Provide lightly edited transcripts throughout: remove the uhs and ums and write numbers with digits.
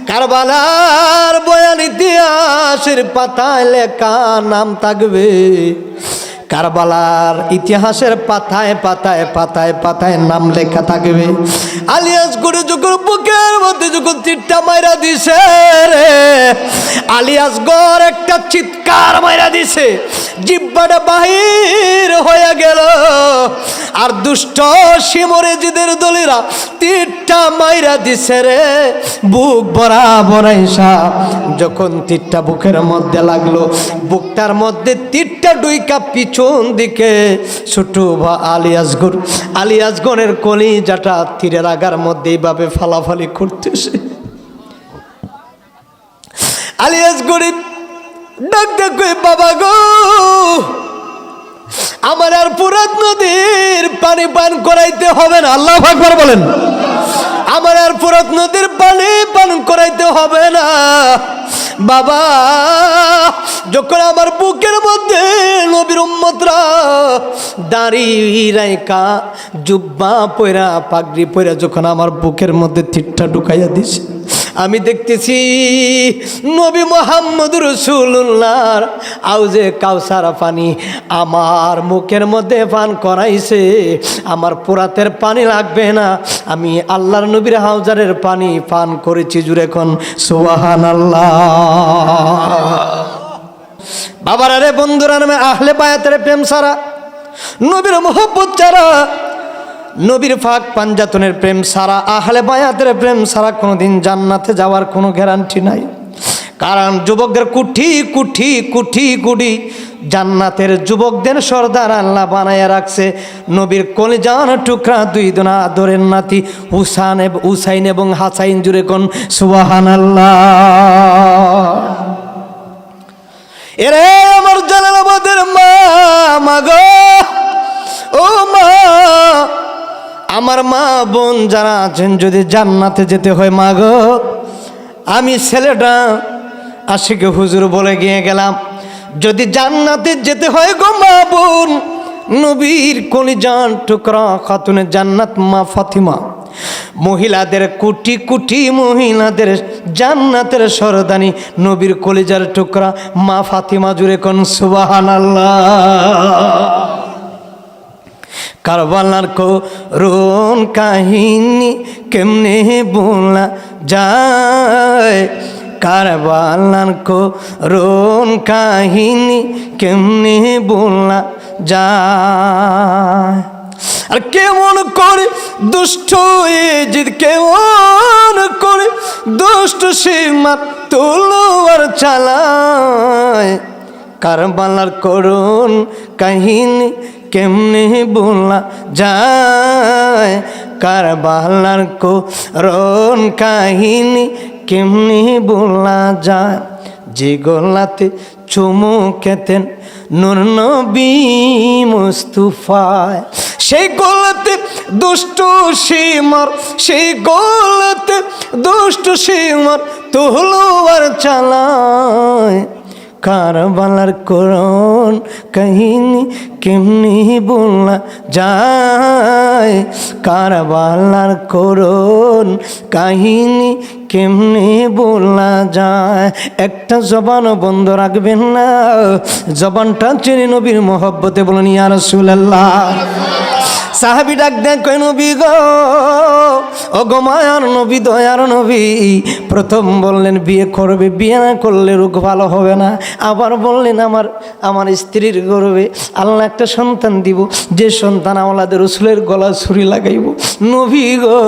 কারবালার বয়ান ইতিহাসের পাতায় লেখা নাম থাকবে, কারবালার ইতিহাসের পাতায় পাতায় পাতায় পাতায় নাম লেখা থাকবে। আলিয়াজগড়ে যখন বুকের মধ্যে যখন তীরটা মাইরা দিছে রে, আলিয়াজগড় একটা চিৎকার মাইরা দিছে, জিহ্বাটা বাহির হয়ে গেল। আর দুষ্ট শিমরেজিদের দলীরা তীরটা মাইরা দিছে রে, বুক বরাবর আইসা যখন তীরটা বুকের মধ্যে লাগলো, বুকটার মধ্যে তীরটা ডুইকা পিছন দিকে ছোট আলিয়াজগড়ের কলিজাটা তীরের আগার মধ্যে এইভাবে ফালাফালি করতেছে। আলিয়াজগড়ে ডাক ডাক করে, বাবা গো, আমার আর ফুরাত নদীর পানি পান করাইতে হবে না। আল্লাহু আকবার বলেন। আমার আর ফুরাত নদীর পানি পান করাইতে হবে না বাবা। যখন আমার বুকের মধ্যে নবীর উম্মতরা দাঁড়িয়ে রাইকা জুব্বা পয়রা পাগড়ি পয়রা যখন আমার বুকের মধ্যে তীরটা ঢুকাইয়া দিছে, আমি দেখতেছি নবী মুহাম্মদ রাসূলুল্লাহর আউজে কাউসার পানি আমার মুখের মধ্যে পান করাইছে। আমার পুরাতের পানি লাগবে না, আমি আল্লাহর নবীর হাউজারের পানি পান করেছি। জুড়ে কোন সুবহানাল্লাহ। বাবারা রে, বন্ধুরা, নামে আহলে বায়াতের প্রেম ছাড়া, নবীর মোহব্বত ছাড়া, নবীর ফাক পাঞ্জাতনের প্রেম ছাড়া, আহলে বায়াতের প্রেম ছাড়া কোনোদিন জান্নাতে যাওয়ার কোনো গ্যারান্টি নাই। কারণ যুবকদের কুঠি কুঠি কুঠি কুটি জান্নাতের যুবকদের সর্দার আল্লাহ বানায়া রাখছে নবীর কলিজার টুকরা দুই দোনা আদরের নাতি হুসাইন এবং হাসাইন। জুড়ে কোন সুবহানাল্লাহ। এরে আমার জালালাবাদের মা, মাগো ও মা, আমার মা বোন যারা আছেন, যদি জান্নাতে যেতে হয় মাগো, আমি ছেলেটা আশিকে হুজুর বলে গিয়ে গেলাম, যদি জান্নাতে যেতে হয় গো মা বোন, নবীর কলিজার টুকরা খাতুনে জান্নাত মা ফাতিমা, মহিলাদের কোটি কোটি মহিলাদের জান্নাতের সরদানি নবীর কলিজার টুকরা মা ফাতিমা। জুড়ে কোন সুবহানাল্লাহ। কারবালার করুণ কাহিনী কেমনে বলা যায়, কারবালার করুণ কাহিনী কেমনে বলা যায়। আর কেমন করে দুষ্ট এজিদ, কেমন করে দুষ্ট সীমাত তলোয়ার চালায়, কারবালার করুণ কাহিনী কেমনে বলা যায়, কারবালার করুণ কাহিনী কেমনে বলা যায়। যে গোলাতে চুমু খেতেন নূর নবী মুস্তাফায়, সেই গোলাতে দুষ্ট সীমার, সেই গোলাতে দুষ্ট সীমার তলোয়ার চালায়, কারবালার করুণ কাহিনী কেমনি বলা যায়, কারবালার করুণ কাহিনী কেমনি বলা যায়। একটা জবানও বন্ধ রাখবেন না, জবানটা চেনে নবীর মহব্বতে বলেন ইয়া রাসূলুল্লাহ। সাহাবী ডাক দেন, কই নবী গো, ও গো মায়ার নবী, দয়ার নবী। প্রথম বললেন বিয়ে করবে, বিয়ে না করলে রোগ ভালো হবে না। আবার বললেন আমার স্ত্রীর গর্ভে আল্লাহ একটা সন্তান দিব, যে সন্তান আওলাদের রাসূলের গলা ছুরি লাগাইব। নবী গো,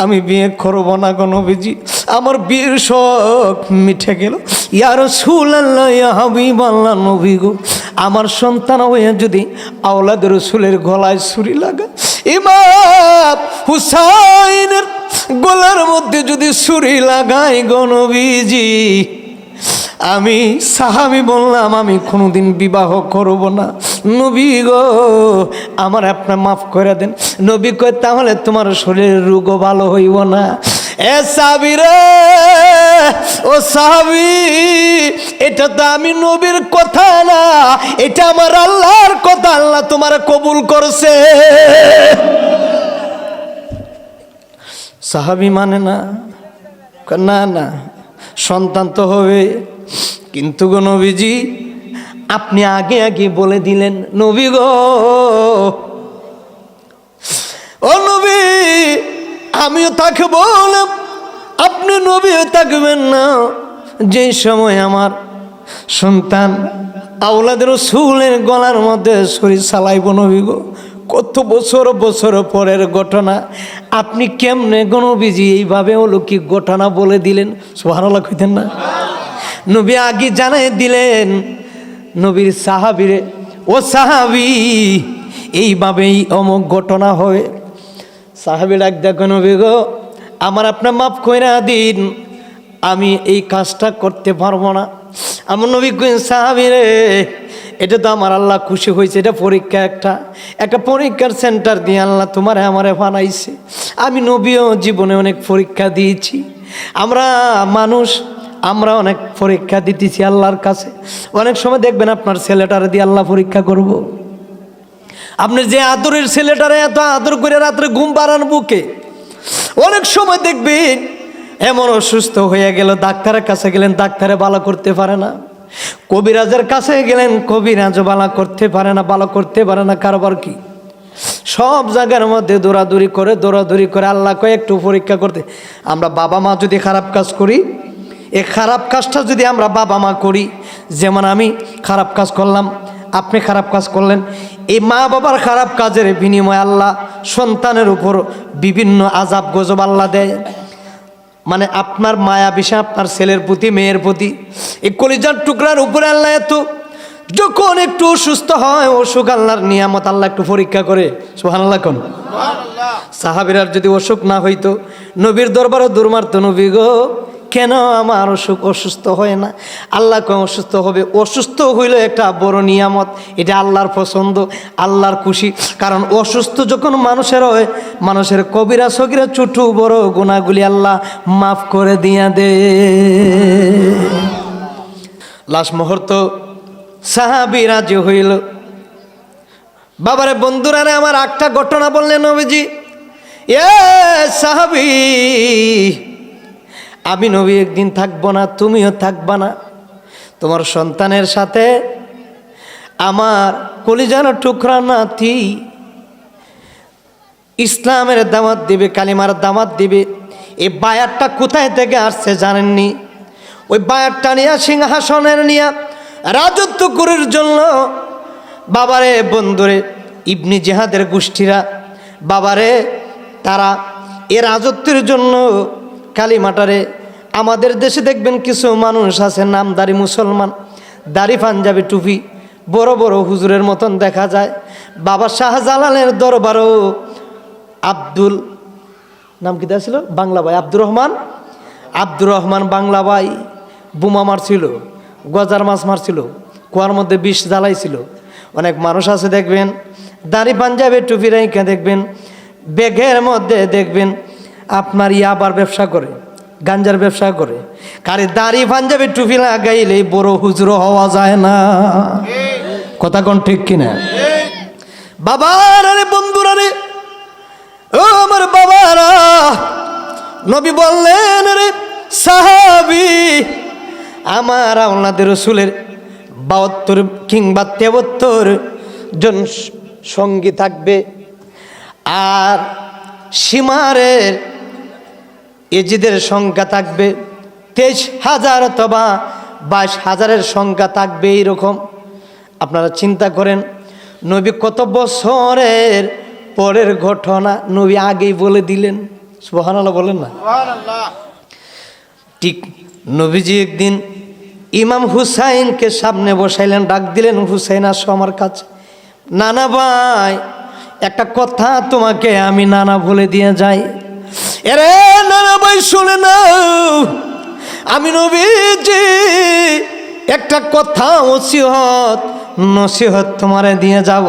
আমি বিয়ে করব না গো নবীজি, আমার বিয়ের শখ মিঠে গেল। ইয়া রাসূলুল্লাহ, ইয়া হাবিবাল্লাহ, নবী গো, আমার সন্তান হয়ে যদি আওলাদের রাসূলের গলায় ছুরি লাগা, ইমাম হুসাইনের গলার মধ্যে যদি ছুরি লাগাই গো নবীজি, আমি সাহাবী বললাম আমি কোনোদিন বিবাহ করব না। নবী গো, আমার আপনি মাফ করে দেন। নবী কয়, তাহলে তোমার শরীরের রোগও ভালো হইব না। এ সাহাবী রে, ও সাহাবী, এটা তো আমি নবীর কথা না, এটা আমার আল্লাহর কথা। আল্লাহ তোমার কবুল করছে। সাহাবী মানে না, না না, সন্তান তো হবে, কিন্তু গো নবীজি আপনি আগে আগে বলে দিলেন, নবী গো, ও নবী, আমিও থাকবো না, আপনি নবীও থাকবেন না, যেই সময় আমার সন্তান আওলাদের রাসূলের গলার মধ্যে ছুরি চালাইব। নবী গো, কত বছর বছর পরের ঘটনা, আপনি কেমনে গো নবীজি এইভাবে অলৌকিক ঘটনা বলে দিলেন? সুবহানাল্লাহ কইতেন না? নবী আগে জানাই দিলেন নবীর সাহাবীরে, ও সাহাবী, এইভাবেই অমুক ঘটনা হয়। সাহাবী ডাক দেখো, নবী গো, আমার আপনার মাফ কইরা দিন, আমি এই কাজটা করতে পারবো না। আমার নবী কইন, সাহাবী রে, এটা তো আমার আল্লাহ খুশি হয়েছে, এটা পরীক্ষা, একটা পরীক্ষার সেন্টার দিয়ে আল্লাহ তোমারে আমারে বানাইছে। আমি নবীও জীবনে অনেক পরীক্ষা দিয়েছি, আমরা মানুষ, আমরা অনেক পরীক্ষা দিতেছি আল্লাহর কাছে। অনেক সময় দেখবেন আপনার ছেলেটারে দিয়ে আল্লাহ পরীক্ষা করব। আপনার যে আদরের ছেলেটারে এত আদর করে রাত্রে ঘুম পাড়ান বুকে, অনেক সময় দেখবেন এমন অসুস্থ হয়ে গেল, ডাক্তারের কাছে গেলেন, ডাক্তারে ভালো করতে পারে না, কবিরাজের কাছে গেলেন, কবিরাজও ভালো করতে পারে না, ভালো করতে পারে না। কারবার কি? সব জায়গার মধ্যে দৌড়াদৌড়ি করে আল্লাহ কয় একটু পরীক্ষা করতে। আমরা বাবা মা যদি খারাপ কাজ করি, এই খারাপ কাজটা যদি আমরা বাবা মা করি, যেমন আমি খারাপ কাজ করলাম, আপনি খারাপ কাজ করলেন, এই মা বাবার খারাপ কাজের বিনিময়ে আল্লাহ সন্তানের উপর বিভিন্ন আযাব গজব আল্লাহ দেয়। মানে আপনার মায়া বিষয় আপনার ছেলের প্রতি, মেয়ের প্রতি, এই কলিজার টুকরার উপরে আল্লাহ এত, যখন একটু অসুস্থ হয়, অসুখ আল্লাহর নিয়ামত, আল্লাহ একটু পরীক্ষা করে। সুবহানাল্লাহ কোন? সাহাবীরার যদি অসুখ না হইতো, নবীর দরবারে দৌড় মারতো, নবী গো, কেন আমার অসুস্থ হয় না? আল্লাহ কেন অসুস্থ হবে? অসুস্থ হইল একটা বড় নিয়ামত, এটা আল্লাহর পছন্দ, আল্লাহর খুশি। কারণ অসুস্থ যখন মানুষের হয়, মানুষের কবিরা সগীরা ছোট বড় গুনাহগুলি আল্লাহ মাফ করে দিয়া দে। লাস্ট মুহূর্ত সাহাবী রাজি হইল। বাবারে, বন্ধুরারে, আমার একটা ঘটনা বললেন নবীজি, এ সাহাবী, আমি নবী একদিন থাকবো না, তুমিও থাকবা না, তোমার সন্তানের সাথে আমার কলিজার টুকরা নাতি ইসলামের দাওয়াত দিবে, কালিমার দাওয়াত দিবে। এই বায়াতটা কোথায় থেকে আসছে জানেননি? ওই বায়াতটা নিয়ে সিংহাসনের নিয়ে রাজত্ব করার জন্য বাবারে, বন্ধুরে, ইবনি জিহাদের গোষ্ঠীরা, বাবারে, তারা এ রাজত্বের জন্য কালিমাটারে, আমাদের দেশে দেখবেন কিছু মানুষ আছে নামদারি মুসলমান, দাড়ি পাঞ্জাবি টুপি, বড় বড় হুজুরের মতন দেখা যায়। বাবা শাহজালালের দরবারও আব্দুল, নাম কি ছিল, বাংলা ভাই, আব্দুর রহমান বাংলা ভাই বোমা মারছিল, গজার মাছ মারছিল, কুয়ার মধ্যে বিষ জ্বালাইছিল। অনেক মানুষ আছে দেখবেন দাড়ি পাঞ্জাবি টুপি রেখে, দেখবেন ব্যাগের মধ্যে দেখবেন আপনার ইয়াবার ব্যবসা করে, গাঞ্জার ব্যবসা করে। কারে দাড়ি পাঞ্জাবি টুপি লাগাইলে বড় হুজুর হওয়া যায় না। কথা কোন ঠিক কিনা? বাবার আরে, বন্ধুরা রে, ও আমার বাবারা, নবী বললেন, রে সাহাবী, আমার আওলাদের রাসূলের ৭২ কিংবা ৭৩ জন সঙ্গী থাকবে, আর সীমারের এজিদের সংখ্যা থাকবে ২৩,০০০ অথবা ২২,০০০-এর সংখ্যা থাকবে। এইরকম আপনারা চিন্তা করেন, নবী কত বছরের পরের ঘটনা নবী আগেই বলে দিলেন। সুবহানাল্লাহ বলেন না? ঠিক নবীজি একদিন ইমাম হুসাইনকে সামনে বসাইলেন, ডাক দিলেন, হুসাইন আসো আমার কাছে। নানা ভাই, একটা কথা তোমাকে আমি নানা বলে দিয়ে যাই। এরে নানা ভাই, শুনে নাও, আমি নবীজি একটা কথা নসিহত তোমারে দিয়ে যাব।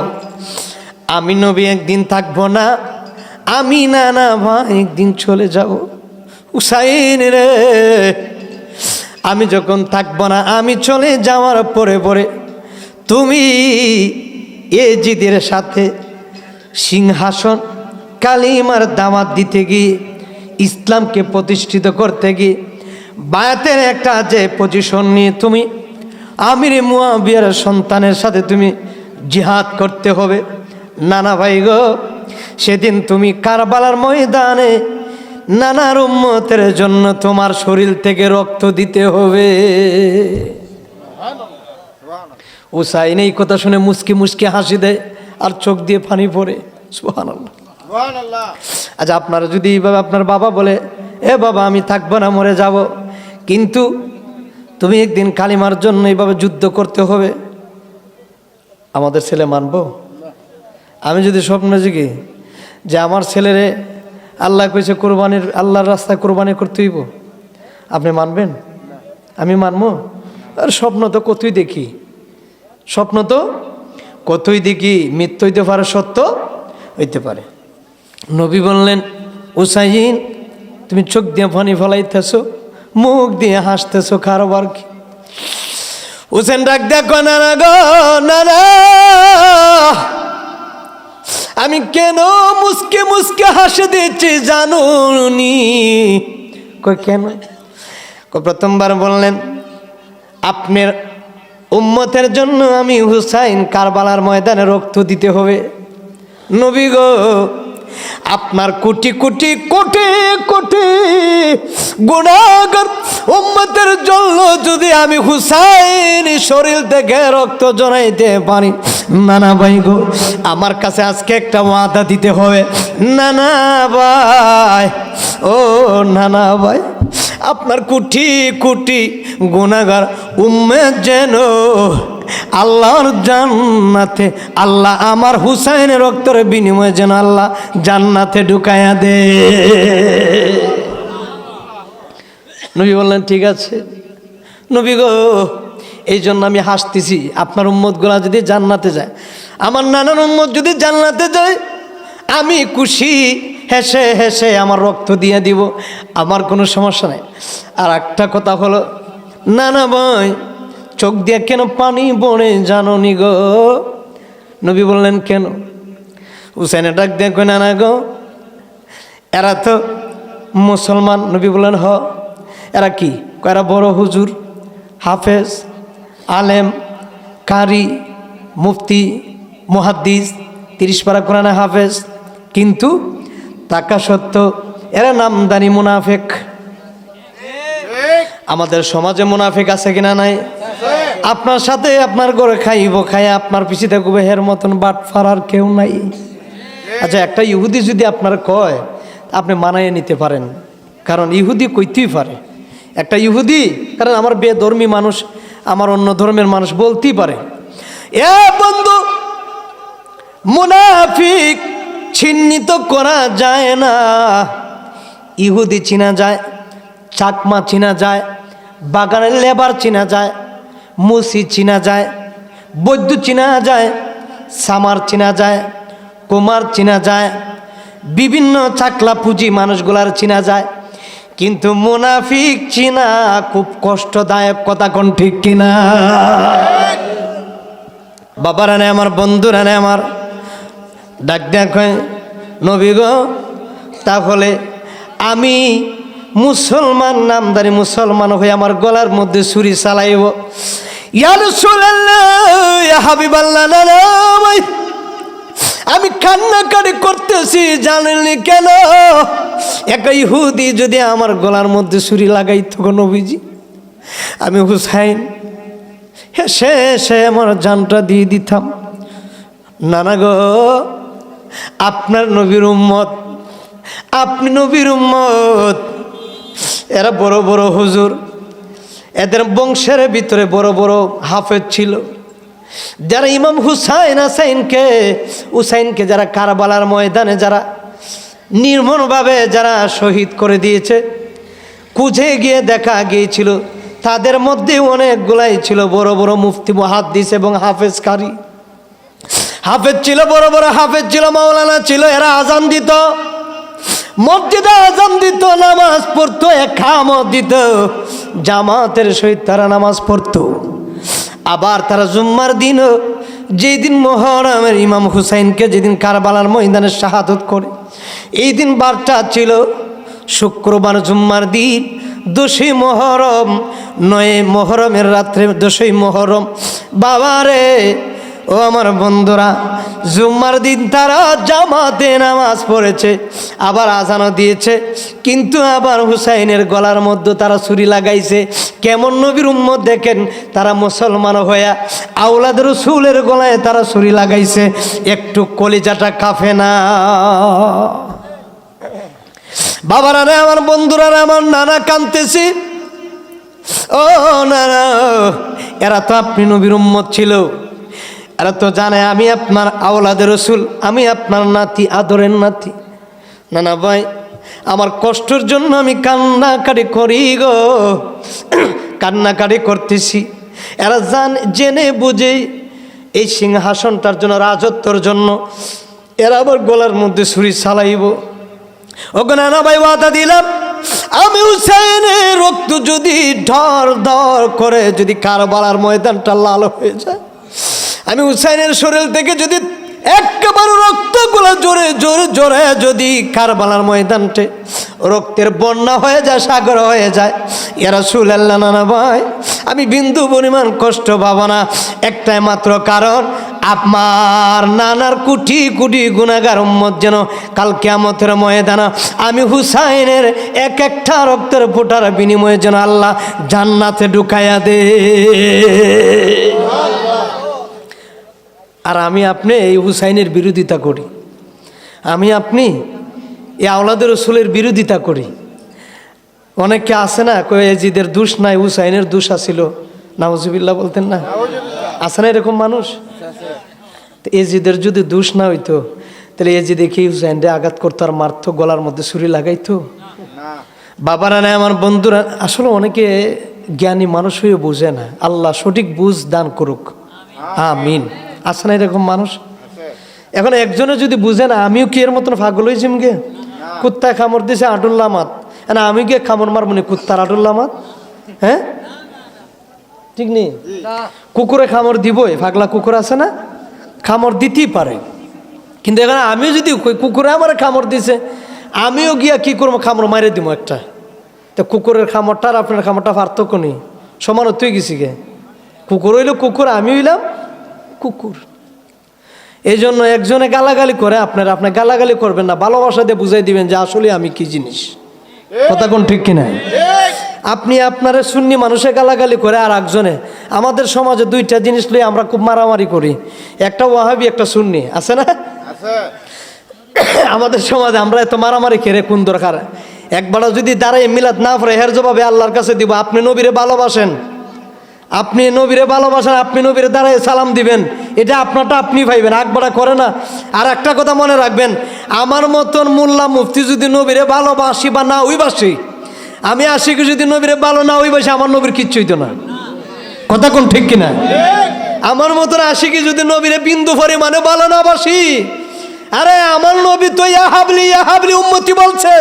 আমি নবী একদিন থাকবো না, আমি নানা ভাই একদিন চলে যাব। হুসাইন রে, আমি যখন থাকবো না, আমি চলে যাওয়ার পরে পরে তুমি এজিদের সাথে সিংহাসন কালিমার দাওয়াত দিতে গিয়ে ইসলামকে প্রতিষ্ঠিত করতে গিয়ে বায়াতের একটা যে পজিশন নিয়ে তুমি আমির মুয়াবিয়ার সন্তানের সাথে তুমি জিহাদ করতে হবে। নানা ভাই গো, সেদিন তুমি কারবালার ময়দানে নানার উম্মতের জন্য তোমার শরীর থেকে রক্ত দিতে হবে। হুসাইন এই কথা শুনে মুস্কি মুস্কি হাসি দেয় আর চোখ দিয়ে পানি পড়ে। সুবহানাল্লাহ। আচ্ছা, আপনারা যদি এইভাবে আপনার বাবা বলে, এ বাবা আমি থাকবো না, মরে যাব, কিন্তু তুমি একদিন কালিমার জন্য এইভাবে যুদ্ধ করতে হবে, আমাদের ছেলে মানবো? আমি যদি স্বপ্ন জিগি যে আমার ছেলেরে আল্লাহ কইছে কোরবানির, আল্লাহর রাস্তায় কোরবানি করতে হইব, আপনি মানবেন? আমি মানবো? আর স্বপ্ন তো কতই দেখি, স্বপ্ন তো কতই দেখি, মিথ্য হইতে পারে, সত্য হইতে পারে। নবী বললেন, হুসাইন তুমি চোখ দিয়ে পানি ফলাইতেছো, মুখ দিয়ে হাসতেছো, কারবার কি? হুসেন ডাক দেখো, না না গো, না না, আমি কেন মুসকে মুসকে হাসে দিচ্ছি জানুনি? কই কেন? প্রথমবার বললেন, আপনার উম্মতের জন্য আমি হুসাইন কারবালার ময়দানে রক্ত দিতে হবে। নবী গো, আপনার কোটি কোটি কোটি কোটি গুনাহগার উম্মতের জন্য যদি আমি হুসাইন শরীর থেকে রক্ত জড়াইতে পারি, নানা ভাই গো, আমার কাছে আজকে একটা ওয়াদা দিতে হবে। নানা ভাই, ও নানা ভাই, আপনার কোটি কোটি গুনাহগার উম্মত যেন আল্লাহর জান্নাতে, আল্লাহ আমার হুসাইনের রক্তের বিনিময়ে যেন আল্লাহ জান্নাতে ঢুকায়া দে। নবী বললেন, ঠিক আছে নবী গো, এই জন্য আমি হাসতেছি, আপনার উম্মতগুলা যদি জান্নাতে যায়, আমার নানার উম্মত যদি জান্নাতে যায়, আমি খুশি, হেসে হেসে আমার রক্ত দিয়ে দিব, আমার কোনো সমস্যা নেই। আর একটা কথা হলো, নানা ভাই চোখ দিয়ে কেন পানি পড়ে জানো নি গো? নবী বললেন, কেন? হুসাইনে ডাক দিয়ে কই, নানা গো, এরা তো মুসলমান। নবী বললেন, হ। এরা কি? এরা বড় হুজুর, হাফেজ, আলেম, কারি, মুফতি, মুহাদ্দিস, 30 পারা কোরআনে হাফেজ, কিন্তু টাকা সত্য এরা নামদানি মুনাফিক। আমাদের সমাজে মুনাফিক আছে কিনা? নাই। আপনার সাথে আপনার ঘরে খাইব, খাই আপনার পিছিয়ে থাকবে, হের মতন বাট ফারার কেউ নাই। আচ্ছা, একটা ইহুদি যদি আপনার কয়, আপনি মানাইয়ে নিতে পারেন, কারণ ইহুদি কইতেই পারে। একটা ইহুদি, কারণ আমার বেধর্মী মানুষ, আমার অন্য ধর্মের মানুষ বলতেই পারে, এ বন্ধু, মুনাফিক চিহ্নিত করা যায় না। ইহুদি চিনা যায়, চাকমা চিনা যায়, বাগানের লেবার চিনা যায়, মুসি চিনা যায়, বৈদ্য চিনা যায়, সামার চিনা যায়, কুমার চিনা যায়, বিভিন্ন চাকলা পুঁজি মানুষগুলার চিনা যায়, কিন্তু মুনাফিক চিনা খুব কষ্টদায়ক। কথা কোন ঠিক কিনা? বাবারা নেই আমার, বন্ধুরা নেই আমার, ডাক দেখ নবী গো, তাহলে আমি মুসলমান, নামদারি মুসলমান হয়ে আমার গলার মধ্যে ছুরি চালাইব। ইয়া রাসূলুল্লাহ, ইয়া হাবিবাল্লাহ, না ভাই, আমি কান্নাকাটি করতেছি, জানেননি কেন? একটা ইহুদি যদি আমার গলার মধ্যে ছুরি লাগাইতো গো নবীজি, আমি হুসাইন হেসে হেসে আমার জানটা দিয়ে দিতাম। নানা গো, আপনার নবীর উম্মত, আপনি নবীর উম্মত, এরা বড় বড় হুজুর, এদের বংশের ভিতরে বড় বড় হাফেজ ছিল, যারা ইমাম হুসাইনকে যারা কারবালার ময়দানে যারা নির্মমভাবে যারা শহীদ করে দিয়েছে, খুঁজে গিয়ে দেখা গিয়েছিল, তাদের মধ্যে অনেকগুলাই ছিল বড় বড় মুফতি, মুহাদ্দিস এবং হাফেজ কারি। হাফেজ ছিল, বড় বড় হাফেজ ছিল, মাওলানা ছিল। এরা আজান দিত, মসজিদে আজান দিত, নামাজ পড়তো, একামত দিত, জামাতের সহিত তারা নামাজ পড়তো। আবার তারা জুম্মার দিনও, যেই দিন মুহররমের ইমাম হুসাইনকে যেদিন কারবালার ময়দানে শাহাদত করে, এই দিন বারটা ছিল শুক্রবার জুম্মার দিন 10ই মুহররম, 9 মুহররমের রাত্রে 10ই মুহররম। বাবারে ও আমার বন্ধুরা, জুম্মার দিন তারা জামাতে নামাজ পড়েছে, আবার আজানও দিয়েছে, কিন্তু আবার হুসাইনের গলার মধ্যে তারা ছুরি লাগাইছে। কেমন নবীর উম্মত দেখেন, তারা মুসলমান হইয়া আওলাদ রাসূলের গলায় তারা ছুরি লাগাইছে, একটু কলিজাটা কাঁপে না? বাবারা রে, আমার বন্ধুরা রে, আমার নানা কাঁদতেছি। ও নানা, এরা তো আপনি নবীর উম্মত ছিল, এরা তো জানে আমি আপনার আওলাদের রাসূল, আমি আপনার নাতি, আদরের নাতি। নানা ভাই, আমার কষ্টের জন্য আমি কান্নাকাটি করি গো, কান্নাকাটি করতেছি। এরা জেনে বুঝে এই সিংহাসনটার জন্য, রাজত্বর জন্য এরা আবার গলার মধ্যে ছুরি চালাইব। ওগো নানা ভাই, ওয়াদা দিলাম, আমি হুসাইনের রক্ত যদি ঢর ঢর করে যদি কারবালার ময়দানটা লাল হয়ে যায়, আমি হুসাইনের শরীর থেকে যদি একেবারে রক্তগুলো জোরে জোরে জোরে যদি কারবালার ময়দানটে রক্তের বন্যা হয়ে যায়, সাগর হয়ে যায়, ইয়া রাসূলুল্লাহ, নানা ভাই আমি বিন্দু পরিমাণ কষ্ট পাবো না। একটাই মাত্র কারণ, আমার নানার কোটি কোটি গুনাহগার উম্মত যেন কাল কিয়ামতের ময়দানে আমি হুসাইনের এক একটা রক্তের ফোঁটার বিনিময়ে যেন আল্লাহ জান্নাতে ঢুকাইয়া দে। আর আমি আপনি এই হুসাইনের বিরোধিতা করি, আমি আপনি এই আওলাদের রাসূলের বিরোধিতা করি। অনেকে আছে না, কই এজিদের দোষ নাই, হুসাইনের দোষ আছিল, নাউজুবিল্লাহ বলতেন না? আছে না এরকম মানুষ? এজিদের যদি দোষ না হইতো তাহলে এজিদে কি হুসাইনরে আঘাত করতো আর মারতো, গলার মধ্যে ছুরি লাগাইতো? বাবারা না, আমার বন্ধুরা, আসলে অনেকে জ্ঞানী মানুষ হয়ে বুঝে না। আল্লাহ সঠিক বুঝ দান করুক, আমিন। আছে না এরকম মানুষ? এখন একজনে যদি বুঝে না, আমিও কি এর মতন পাগল হয়েছিম গে? কুত্তায় কামড় দিছে আটুল্লা মাত, না আমি গিয়ে কামড় মারবো না কুত্তার আটুল্লা মাত? হ্যাঁ, ঠিক নেই? কুকুরে কামড় দিবই, পাগলা কুকুর আছে না, কামড় দিতেই পারে। কিন্তু এখানে আমিও যদি কুকুরে আমার কামড় দিছে, আমিও গিয়া কি করবো, কামড় মারে দিব একটা। তো কুকুরের কামড়টা আর আপনার কামড়টা পার্থক্য নেই, সমান হতেই গেছি গে। কুকুর হইলো কুকুর, আমি হইলাম কুকুর। এই জন্য একজনে গালাগালি করে, আপনার গালাগালি করবেন না, ভালোবাসা দিয়ে বুঝাই দিবেন যে আসলে আমি কি জিনিস। কথা কোন ঠিক কিনা? আপনি আপনার সুন্নি মানুষে গালাগালি করে, আর একজনে, আমাদের সমাজে দুইটা জিনিস লই আমরা খুব মারামারি করি, একটা ওয়াহাবি একটা সুন্নি, আছে না? আমাদের সমাজে আমরা এত মারামারি খেরে কোন দরকার? একবার যদি দাঁড়াই মিলাদ না পড়ে, এর জবাবে আল্লাহর কাছে দিব, আপনি নবীরে ভালোবাসেন, আপনি নবীরে ভালোবাসেন, আপনি নবীরে দাঁড়ায় সালাম দিবেন, এটা আপনারটা আপনি পাইবেন, আকবারা করে না। আর একটা কথা মনে রাখবেন, আমার মতন মোল্লা মুফতি যদি নবীরে ভালোবাসি বা না ওইবাসি, আমি আশিকে যদি নবীরে ভালো না ওইবাসি, আমার নবীর কিচ্ছু হইতো না। কথা কোন ঠিক কিনা? আমার মতন আশিকে যদি নবীরে বিন্দু পরিমাণে ভালো না বাসি, আরে আমার নবী তো ইয়া হাবলি উম্মতি বলছে,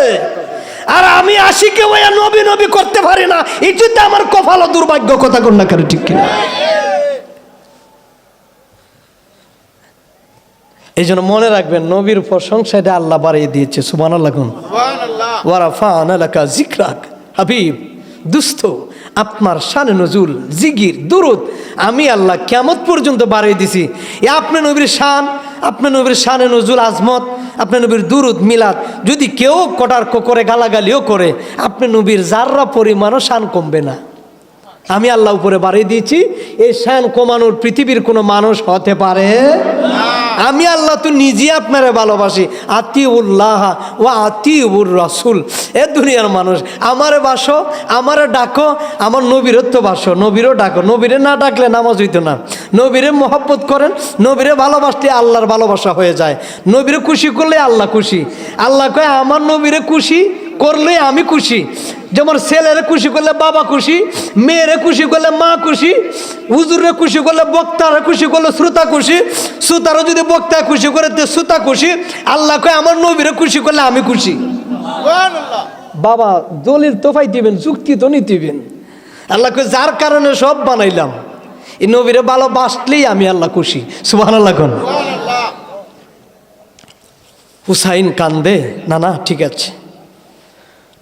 আর আমি আশিকে ওয়া নবী নবী করতে পারি না, এইটা আমার কপাল দুর্ভাগ্য। কথা কোন না করে ঠিক কিনা? এই জন্য মনে রাখবেন, নবীর প্রশংসাটা আল্লাহ বাড়িয়ে দিয়েছে। সুবহানাল্লাহ, ওয়া রাফা'না লাকা যিকরাক। হাবিব, দুস্থ, আপনার শানে নজুল, জিগির, দুরুদ আমি আল্লাহ কিয়ামত পর্যন্ত বাড়িয়ে দিছি। এ আপনি নবীর শান, আপনি নবীর শানে নজুল, আজমত, আপনি নবীর দুরুদ, মিলাদ যদি কেউ কটার্ক করে, গালাগালিও করে, আপনি নবীর যাররা পরিমাণও শান কমবে না। আমি আল্লাহ উপরে বাড়িয়ে দিয়েছি, এই শান কমানোর পৃথিবীর কোনো মানুষ হতে পারে না। আমি আল্লাহ তো নিজে আপনারে ভালোবাসি, আতিউল্লাহ ও আতিউর রাসূল। এ দুনিয়ার মানুষ আমারে বাসো, আমারে ডাকো, আমার নবীরও তো বাসো, নবীরও ডাকো। নবীরে না ডাকলে নামাজ হইতো না। নবীরে মহব্বত করেন, নবীরে ভালোবাসলে আল্লাহর ভালোবাসা হয়ে যায়। নবীরে খুশি করলে আল্লাহ খুশি। আল্লাহ কয় আমার নবীরে খুশি করলে আমি খুশি। যেমন ছেলেরে খুশি করলে বাবা খুশি, মেয়েরে খুশি করলে মা খুশি, হুজুরে খুশি করলে বক্তারে খুশি করলে শ্রোতা খুশি, শ্রোতারা যদি বক্তা খুশি করে শ্রোতা খুশি। আল্লাহ কয় আমার নবীরে খুশি করলে আমি খুশি। বাবা দলিল তো পাই দিবেন, যুক্তি তো নিতেবেন। আল্লাহ কয় যার কারণে সব বানাইলাম, এই নবীরে ভালোবাসলেই আমি আল্লাহ খুশি। সুবহানাল্লাহ। হুসাইন কান্দে, না না ঠিক আছে,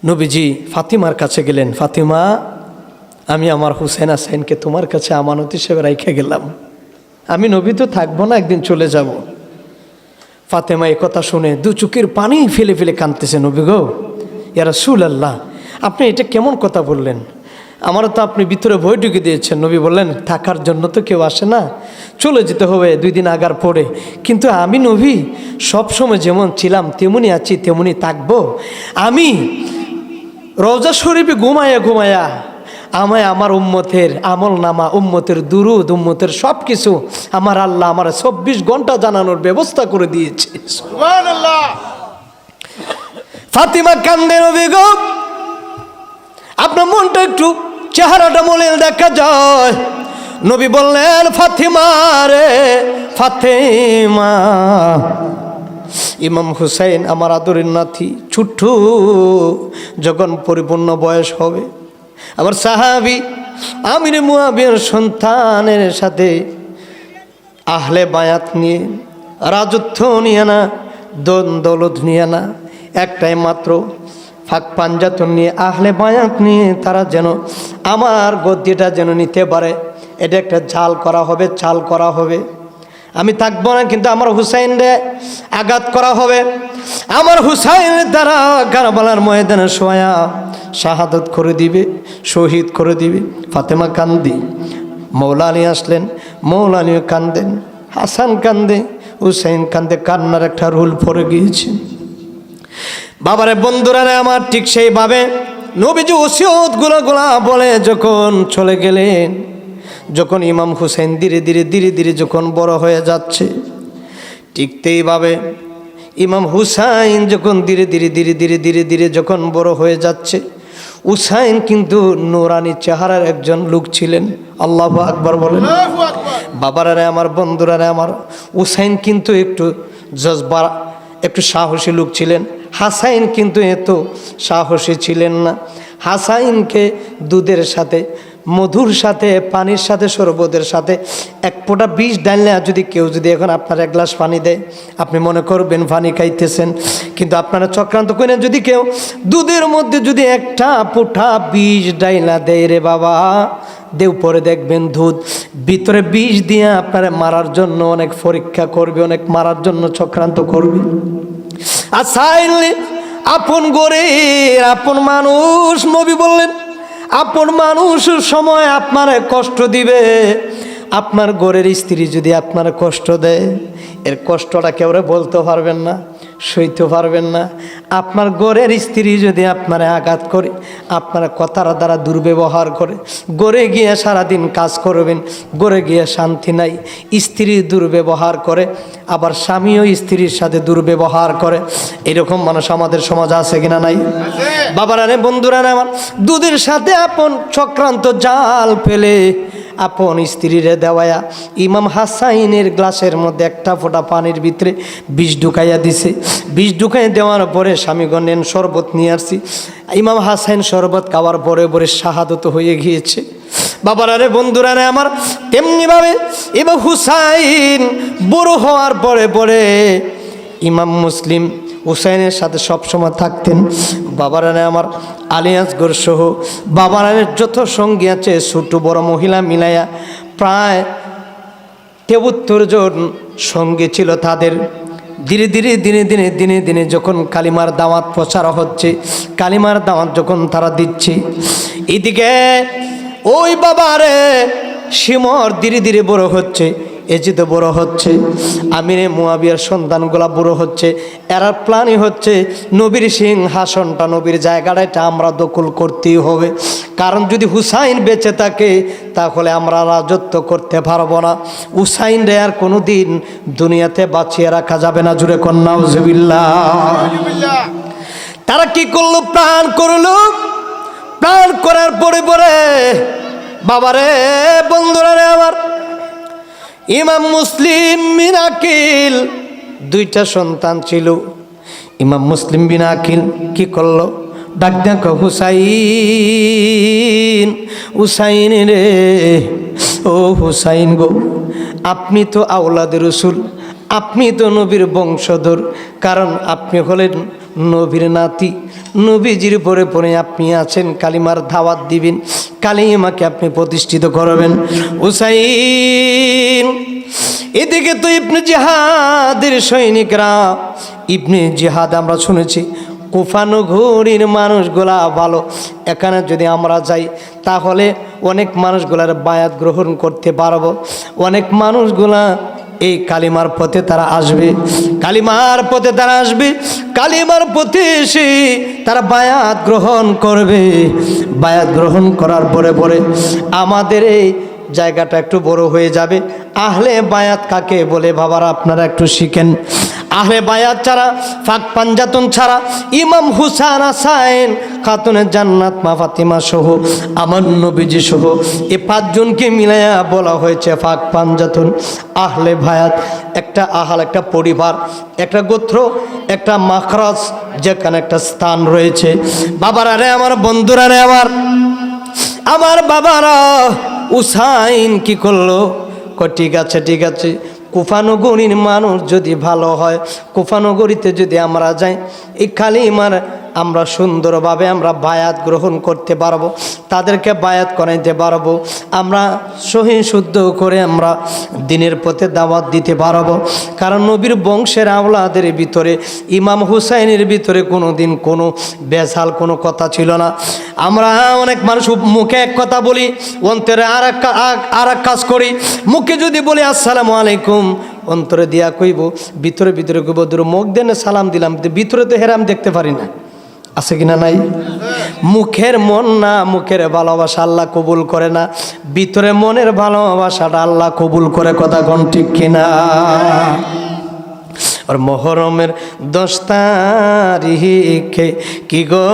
নবীজি ফাতিমার কাছে গেলেন, ফাতিমা আমি আমার হুসেন হাসাইনকে তোমার কাছে আমানত হিসেবে রেখে গেলাম, আমি নবী তো থাকবো না, একদিন চলে যাব। ফাতেমা এই কথা শুনে দু চোখের পানি ফেলে ফেলে কাঁদতেছে, নবী গো, ইয়া রাসূলুল্লাহ আপনি এটা কেমন কথা বললেন, আমারও তো আপনি ভিতরে ভয় ঢুকে দিয়েছেন। নবী বললেন থাকার জন্য তো কেউ আসে না, চলে যেতে হবে 2 দিন আগার পরে, কিন্তু আমি নবী সবসময় যেমন ছিলাম তেমনি আছি, তেমনি থাকবো। আমি রওজা শরীফে ঘুমায়া ঘুমায়া আমায় আমার উম্মতের আমল নামা, উম্মতের দুরুদ, উম্মতের সব কিছু আমার আল্লাহ আমার 24 ঘন্টা জানানোর ব্যবস্থা করে দিয়েছে। সুবহানাল্লাহ। ফাতিমা কান্দে, নবী গো আপনার মনটা একটু, চেহারাটা মলিন দেখা যায়। নবী বললেন ফাতিমা রে ফাতিমা, ইমাম হুসাইন আমার আদরের নাতি ছোট্ট যখন পরিপূর্ণ বয়স হবে, আমার সাহাবী আমির মুয়াবিয়ার সন্তানের সাথে আহলে বায়াত নিয়ে, রাজত্ব নিয়ে না, দন দৌলত নিয়ে না, একটাই মাত্র ফাঁক পাঞ্জাতন নিয়ে আহলে বায়াত নিয়ে তারা যেন আমার গদ্দিটা যেন নিতে পারে, এটা একটা চাল করা হবে, চাল করা হবে। আমি থাকবো না, কিন্তু আমার হুসাইনরে আঘাত করা হবে, আমার হুসাইনের দ্বারা কারবালার ময়দানে শোয়া শাহাদত করে দিবে, শহীদ করে দিবে। ফাতেমা কান্দি, মৌলা আলী আসলেন, মৌলা আলীও কান্দেন, হাসান কান্দে, হুসাইন কান্দে, কান্নার একটা রুল পড়ে গিয়েছে। বাবারে বন্ধুরা আমার ঠিক সেইভাবে নবীজি ওসিয়ত গুলা বলে যখন চলে গেলেন, যখন ইমাম হুসাইন ধীরে ধীরে ধীরে ধীরে যখন বড় হয়ে যাচ্ছে, ঠিক সেইভাবে ইমাম হুসাইন যখন ধীরে ধীরে ধীরে ধীরে ধীরে ধীরে যখন বড় হয়ে যাচ্ছে, হুসাইন কিন্তু নুরানি চেহারার একজন লোক ছিলেন। আল্লাহু আকবার বলেন। বাবারা আমার, বন্ধুরা আমার, হুসাইন কিন্তু একটু জজবা, একটু সাহসী লোক ছিলেন। হাসাইন কিন্তু এত সাহসী ছিলেন না। হাসাইনকে দুধের সাথে, মধুর সাথে, পানির সাথে, শরবতের সাথে এক ফোঁটা বিষ ডাললে যদি কেউ যদি এখন আপনার 1 গ্লাস পানি দেয়, আপনি মনে করবেন পানি খাইতেছেন, কিন্তু আপনারা চক্রান্ত করেন, যদি কেউ দুধের মধ্যে যদি একটা ফোঁটা বিষ ডাইলা দেয় রে বাবা, দেও পরে দেখবেন দুধ ভিতরে বিষ দিয়ে আপনারা মারার জন্য অনেক পরীক্ষা করবে, অনেক মারার জন্য চক্রান্ত করবে। আর চাইলে আপন গরের আপন মানুষ, নবী বললেন আপন মানুষের সময় আপনার কষ্ট দিবে, আপনার ঘরের স্ত্রী যদি আপনার কষ্ট দেয়, এর কষ্টটা কেউ বলতে পারবেন না, সইতে পারবেন না। আপনার ঘরের স্ত্রী যদি আপনারা আঘাত করে, আপনার কথার দ্বারা দুর্ব্যবহার করে, ঘরে গিয়ে সারাদিন কাজ করবেন, ঘরে গিয়ে শান্তি নাই, স্ত্রী দুর্ব্যবহার করে, আবার স্বামীও স্ত্রীর সাথে দুর্ব্যবহার করে, এরকম মানুষ আমাদের সমাজে আছে কিনা নাই? বাবারা রে, বন্ধুরা রে আমার, দুধের সাথে আপন চক্রান্ত জাল ফেলে আপন স্ত্রীরে দেওয়া ইমাম হাসাইনের গ্লাসের মধ্যে একটা ফোঁটা পানির ভিতরে বিষ ঢুকাইয়া দিছে। বিষ ঢুকাই দেওয়ার পরে স্বামীগণ নেন শরবত নিয়ে আসছি, ইমাম হাসাইন শরবত খাওয়ার পরে পরে শাহাদত হয়ে গিয়েছে। বাবারা রে, বন্ধুরা রে আমার, তেমনিভাবে ইমাম হুসাইন বড় হওয়ার পরে পরে ইমাম মুসলিম হুসাইনের সাথে সবসময় থাকতেন। বাবারানে আমার, আলিয়াসগর সহ বাবারানের যত সঙ্গী আছে ছোট বড় মহিলা মিলাইয়া প্রায় 73 জন সঙ্গী ছিল তাদের। ধীরে ধীরে দিনে দিনে দিনে দিনে যখন কালিমার দাওয়াত প্রচার হচ্ছে, কালিমার দাওয়াত যখন তারা দিচ্ছে, এদিকে ওই বাবারে শিমর ধীরে ধীরে বড় হচ্ছে, এজিদ বড় হচ্ছে, আমিরে মুয়াবিয়ার সন্তানগুলা বড় হচ্ছে। এরা প্ল্যানই হচ্ছে নবীর সিংহাসনটা, নবীর জায়গাটা এটা আমরা দখল করতেই হবে, কারণ যদি হুসাইন বেঁচে থাকে তাহলে আমরা রাজত্ব করতে পারবো না। হুসাইন রে আর কোনো দিন দুনিয়াতে বাঁচিয়ে রাখা যাবে না। জুড়ে কন্যা নাউজুবিল্লাহ। তারা কি করলো? প্ল্যান করলো। প্ল্যান করার পরে পরে বাবারে, বন্ধুরা রে আমার, ইমাম মুসলিম বিন আকিল 2টা সন্তান ছিল। ইমাম মুসলিম বিন আকিল কি করলো? ডাক দেখো, হুসাইন, হুসাইন রে, ও হুসাইন গো, আপনি তো আওলাদে রসুল, আপনি তো নবীর বংশধর, কারণ আপনি হলেন নবীর নাতি, নবীজির পরে পরে আপনি আছেন, কালিমার দাওয়াত দিবেন, কালিমাকে আপনি প্রতিষ্ঠিত করবেন। হুসাইন এদিকে তো ইবনে জিহাদের সৈনিকরা, ইবনে জিহাদ আমরা শুনেছি কুফা নগরীর মানুষগুলা ভালো। এখানে যদি আমরা যাই তাহলে অনেক মানুষগুলার বায়াত গ্রহণ করতে পারবো, অনেক মানুষগুলা এই কালিমার পথে তারা আসবে, কালিমার পথে তারা আসবে, কালিমার পথে এসে তারা বায়াত গ্রহণ করবে। বায়াত গ্রহণ করার পরে পরে আমাদের এই জায়গাটা একটু বড় হয়ে যাবে। আহলে বায়াত কাকে বলে বাবারা আপনারা একটু শিখেন। আহলে বায়াত ছাড়া, ফাক পাঞ্জাতন ছাড়া, ইমাম হুসাইন হাসান খাতুনে জান্নাত মা ফাতিমা সহ আমার নবীজি সহ এই পাঁচজনকে মিলাইয়া বলা হয়েছে ফাক পাঞ্জাতন। আহলে বায়াত একটা আহাল, একটা পরিবার, একটা গোত্র, একটা মাখরাজ, যেখানে একটা স্থান রয়েছে। বাবারা রে আমার, বন্ধুরা রে আমার বাবারা, হুসাইন কি করলো? ঠিক আছে ঠিক আছে, কুফানগরীর মানুষ যদি ভালো হয়, কুফানগরীতে যদি আমরা যাই, এই কালিমার আমরা সুন্দরভাবে আমরা বায়াত গ্রহণ করতে পারবো, তাদেরকে বায়াত করাইতে পারবো, আমরা সহি শুদ্ধ করে আমরা দিনের পথে দাওয়াত দিতে পারবো। কারণ নবীর বংশের আওলাদের ভিতরে, ইমাম হুসাইনের ভিতরে কোনো দিন কোনো বেজাল কোনো কথা ছিল না। আমরা অনেক মানুষ মুখে এক কথা বলি, অন্তরে আর এক কাজ করি। মুখে যদি বলি আসসালামু আলাইকুম, অন্তরে দিয়া কইব, ভিতরে ভিতরে কইব মুখ দেন সালাম দিলাম, ভিতরে তো হেরাম দেখতে পারি না। আছে কিনা নাই? মুখের মন না, মুখের ভালোবাসা আল্লাহ কবুল করে না, ভিতরে মনের ভালোবাসাটা আল্লাহ কবুল করে। কথা কোন ঠিক কিনা? আর মহরমের 10 তারিখে কি গো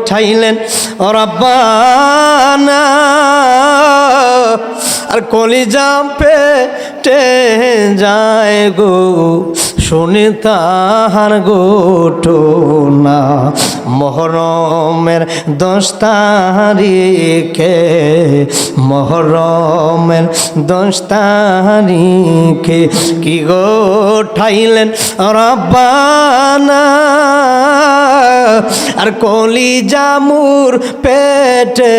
ঠাইলেন রব্বানা, আর কলিজা পেটে যায় গো শুনি তাহার ঘটনা। মহরমের 10 তারিখে, মহরমের 10 তারিখে কি গো ঠাইলেন রব্বানা, আর কলিজা মুর পেটে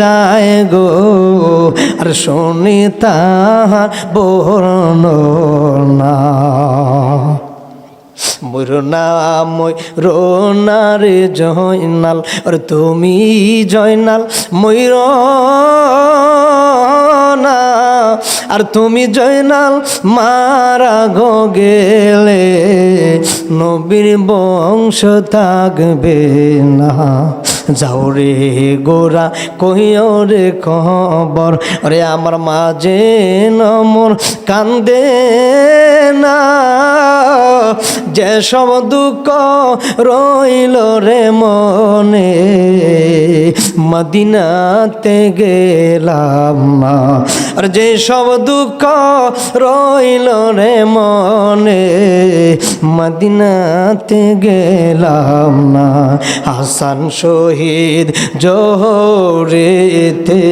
যায় গো আর শুনি তাহার বর্ণনা। মরনা মরনা রে জয়নাল, আর তুমি জয়নাল মরনা, আর তুমি জয়নাল মারা গো গেলে নবীর বংশ থাকবে না। যাও রে গোরা কহিও রে খবর, আরে আমার মাঝে নমর কান্দে না, যে সব দুঃখ রইল রে মনে মদিনাতে গেলাম না, আর যে সব দুঃখ রইল রে মনে মদিনাতে গেলাম না। হাসান শহীদ জোহরেতে,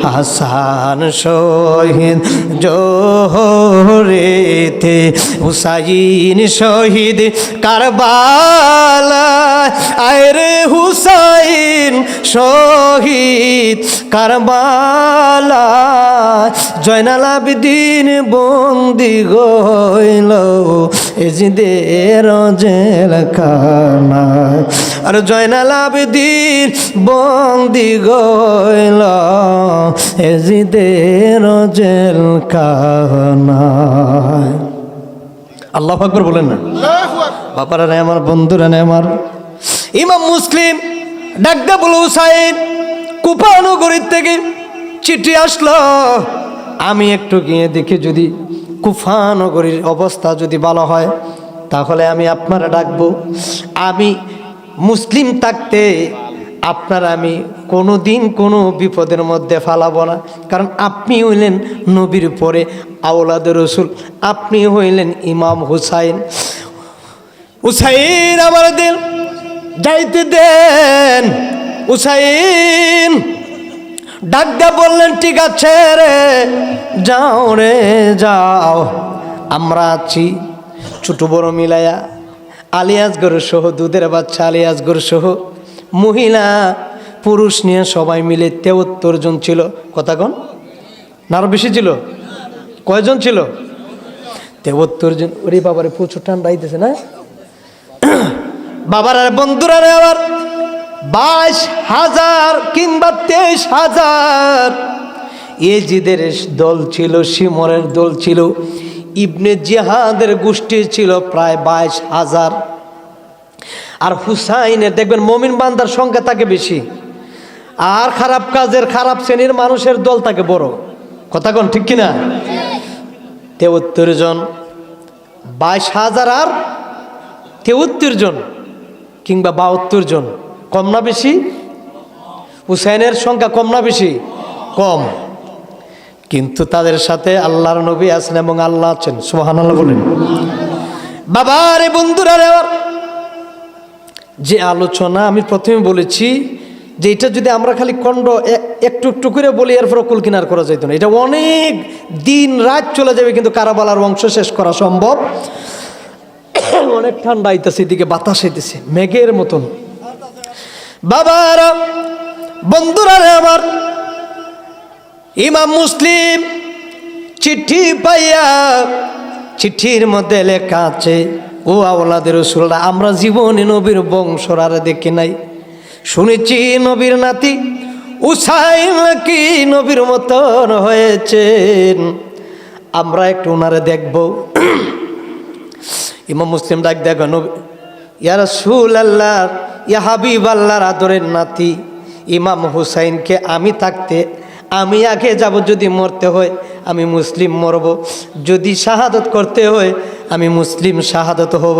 হাসান শহীদ জোহরেতে, হুসাইন শহীদ কারবালা, আয়রে হুসাইন শহীদ কারবালা, জয়নাল আবেদিন বন্দি গইল এজিদের জেলখানা, আর জয়নাল আবেদিন বন্দি গইল এজিদের জেলখানা। আল্লাহু আকবার বলেন না? বাবারা রে আমার, বন্ধুরা রে আমার, ইমাম মুসলিম ডাকদা বল হুসাইন কুফা নগরীর থেকে চিঠি আসলো, আমি একটু গিয়ে দেখি যদি কুফা নগরীর অবস্থা যদি ভালো হয় তাহলে আমি আপনারা ডাকবো। আমি মুসলিম থাকতে আপনারা আমি কোনো দিন কোনো বিপদের মধ্যে ফালাবো না, কারণ আপনি হইলেন নবীর পরে আওলাদ রসুল, আপনি হইলেন ইমাম হুসাইন। হুসাইন আমার দিল যাইতে দেন। হুসাইন ডাকদা বললেন ঠিক আছে রে, যাও রে যাও, আমরা আছি ছোট বড় মিলাইয়া, আলিয়াজ গরু সহ, দুধের বাচ্চা আলিয়াজ গরু সহ, মহিলা পুরুষ নিয়ে সবাই মিলে 73 জন ছিল। কথা কন, না আরো বেশি ছিল? কয়জন ছিল? 73 জন। ওরে বাবারে, প্রচুর ঠান্ডা আইতেছে না বাবার। আর বন্ধুরা রে, আবার 22,000 কিংবা 23,000 এজিদের দল ছিল, শিমরের দল ছিল, ইবনে জিহাদের গোষ্ঠী ছিল প্রায় 22,000। আর হুসাইনের দেখবেন মুমিন বান্দার সংখ্যা থাকে বেশি, আর খারাপ কাজের, খারাপ শ্রেণীর মানুষের দল থাকে বড়। কথা কোন ঠিক কিনা? 73 জন, 22,000 আর 73 জন কিংবা 72 জন, কম না বেশি? হুসাইনের সংখ্যা কম না বেশি? কম। কিন্তু তাদের সাথে আল্লাহর নবী আছেন এবং আল্লাহ আছেন। সুবহানাল্লাহ বলেন। বাবারে বন্ধুরা রে, যে আলোচনা আমি প্রথমে বলেছি যে এটা যদি আমরা খালি খণ্ড একটু একটু করে বলি, এরপর কুল কিনার করা যেত না। এটা অনেক দিন রাত চলে যাবে, কিন্তু কারাবালার অংশ শেষ করা সম্ভব। অনেক ঠান্ডা আইতেছে, এদিকে বাতাস আইতেছে মেঘের মতন। বাবারা বন্ধুরা রে আমার, ইমাম মুসলিম চিঠি পাইয়া, চিঠির মধ্যে লেখা আছে, ও আওলাদে রাসূলরা, আমরা জীবনে নবীর বংশরারে দেখি নাই, শুনেছি নবীর নাতি হুসাইন নাকি নবীর মতন হয়েছেন, আমরা একটু ওনারে দেখব। ইমাম মুসলিম ডাক দেখো, ইয়া রাসূলুল্লাহ, ইয়া হাবিবাল্লাহর আদরের নাতি ইমাম হুসাইনকে আমি থাকতে আমি আগে যাব, যদি মরতে হয় আমি মুসলিম মরব, যদি শাহাদত করতে হয় আমি মুসলিম শাহাদত হব,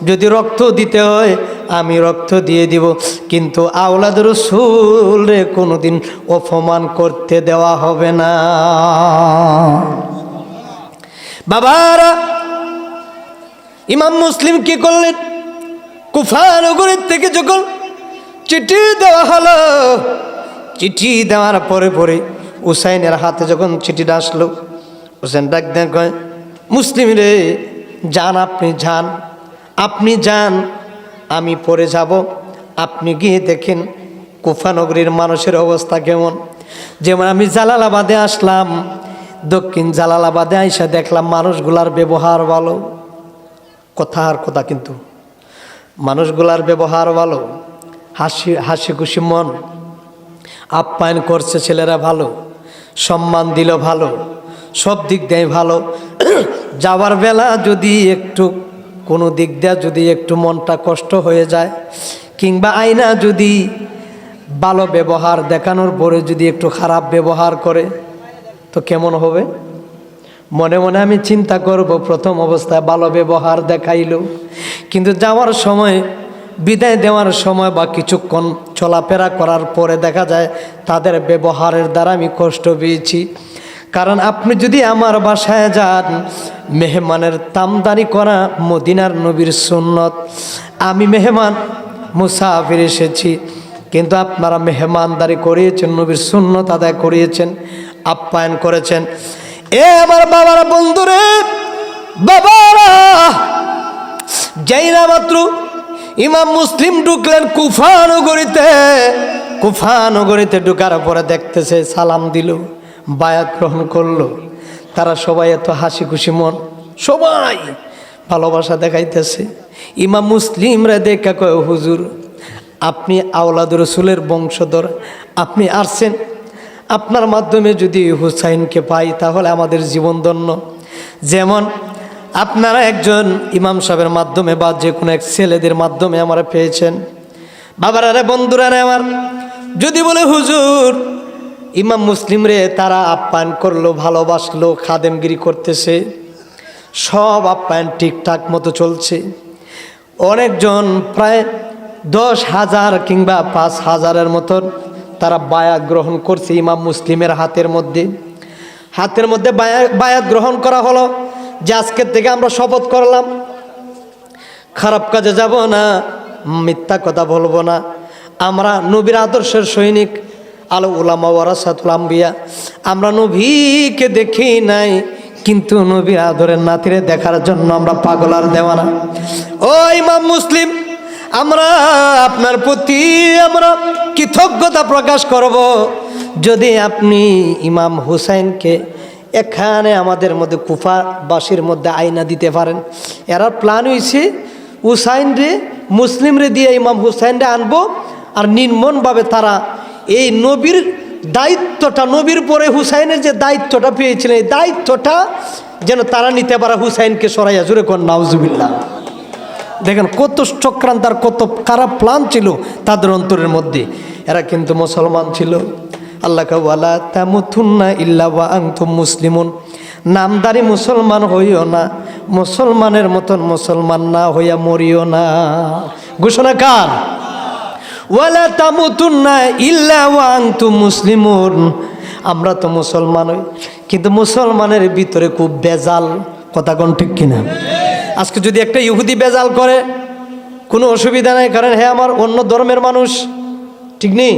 যদি রক্ত দিতে হয় আমি রক্ত দিয়ে দিব, কিন্তু আওলাদ রাসূল রে কোনোদিন অপমান করতে দেওয়া হবে না। বাবারা, ইমাম মুসলিম কি করলেন? কুফা নগরীর থেকে যখন চিঠি দেওয়া হলো, চিঠি দেওয়ার পরে পরে হুসাইনের হাতে যখন চিঠিটা আসলো, হুসাইন ডাক দেন, কয় মুসলিম রে, যান, আপনি যান, আপনি যান, আমি পরে যাব, আপনি গিয়ে দেখেন কুফা নগরীর মানুষের অবস্থা কেমন। যেমন আমি জালালাবাদে আসলাম, দক্ষিণ জালালাবাদে আইসা দেখলাম মানুষগুলার ব্যবহার ভালো। কথা আর কথা, কিন্তু মানুষগুলার ব্যবহার ভালো, হাসি হাসি খুশি মন, আপ্যায়ন করছে ছেলেরা ভালো, সম্মান দিল ভালো, সব দিক দিয়ে ভালো। যাওয়ার বেলা যদি একটু কোনো দিক দিয়ে যদি একটু মনটা কষ্ট হয়ে যায়, কিংবা আয়না যদি ভালো ব্যবহার দেখানোর পরে যদি একটু খারাপ ব্যবহার করে, তো কেমন হবে? মনে মনে আমি চিন্তা করব, প্রথম অবস্থায় ভালো ব্যবহার দেখাইল, কিন্তু যাওয়ার সময়, বিদায় দেওয়ার সময় বা কিছুক্ষণ চলাফেরা করার পরে দেখা যায় তাদের ব্যবহারের দ্বারা আমি কষ্ট পেয়েছি। কারণ আপনি যদি আমার বাসায় যান, মেহমানের তামদানি করা মদিনার নবীর সুন্নত। আমি মেহমান মুসাফির এসেছি, কিন্তু আপনারা মেহমানদারি করিয়েছেন, নবীর সুন্নত আদায় করিয়েছেন, আপ্যায়ন করেছেন। এ আমার বাবারা, বন্ধুরে, বাবারা, যাইরা মাত্র ইমাম মুসলিম ঢুকলেন কুফা নগরীতে। কুফা নগরীতে ঢুকার পরে দেখতেছে, সালাম দিল, বায়াত গ্রহণ করলো। তারা সবাই এত হাসি খুশি মন, সবাই ভালোবাসা দেখাইতেছে। ইমাম মুসলিম রে দেখা কয়, হুজুর আপনি আওলাদ রাসূলের বংশধর, আপনি আসছেন, আপনার মাধ্যমে যদি হুসাইনকে পাই তাহলে আমাদের জীবন ধন্য। যেমন আপনারা একজন ইমাম সাহেবের মাধ্যমে বা যে কোনো এক ছেলেদের মাধ্যমে আমরা পেয়েছেন। বাবারা রে, বন্ধুরা রে আমার, যদি বলে হুজুর ইমাম মুসলিম রে তারা আপ্যায়ন করলো, ভালোবাসলো, খাদেমগিরি করতেছে, সব আপ্যায়ন ঠিকঠাক মতো চলছে, অনেকজন প্রায় 10,000 কিংবা 5,000-এর মতন তারা বায়াত গ্রহণ করছে ইমাম মুসলিমের হাতের মধ্যে। হাতের মধ্যে বায়াত গ্রহণ করা হলো যে আজকের থেকে আমরা শপথ করলাম, খারাপ কাজে যাব না, মিথ্যা কথা বলবো না, আমরা নবীর আদর্শের সৈনিক, আল উলামা ওয়ারাসাতুল আম্বিয়া, আমরা নবীকে দেখি নাই কিন্তু নবীর আদরের নাতিরে দেখার জন্য আমরা পাগল আর দেওয়ানা। ও ইমাম মুসলিম, আমরা আপনার প্রতি আমরা কৃতজ্ঞতা প্রকাশ করব যদি আপনি ইমাম হুসাইনকে এখানে আমাদের মধ্যে কুফাবাসীর মধ্যে আয়না দিতে পারেন। এরা প্ল্যান হয়েছে হুসাইন রে মুসলিম রে দিয়ে ইমাম হুসাইন রে আনবো, আর নির্মমভাবে তারা এই নবীর দায়িত্বটা, নবীর পরে হুসাইনের যে দায়িত্বটা পেয়েছিলেন, এই দায়িত্বটা যেন তারা নিতে পারে, হুসাইনকে সরাইয়া জুড়ে কোন নাউজুবিল্লাহ। দেখেন কত চক্রান্ত আর কত খারাপ প্ল্যান ছিল তাদের অন্তরের মধ্যে। এরা কিন্তু মুসলমান ছিল। আল্লাহ ওয়ালা তামুতুন্না ইল্লা ওয়া আনতুম মুসলিমুন, নামদারি মুসলমান হইও না, মুসলমানের মতন মুসলমান না হইয়া মরিও না। ঘোষণা কার? ওয়ালা তামুতুন্না ইল্লা ওয়া আনতুম মুসলিমুন। আমরা তো মুসলমান হই, কিন্তু মুসলমানের ভিতরে খুব বেজাল। কথা কোন ঠিক কিনা? আজকে যদি একটা ইহুদি বেজাল করে কোনো অসুবিধা নাই, কারণ হ্যাঁ আমার অন্য ধর্মের মানুষ, ঠিক নেই।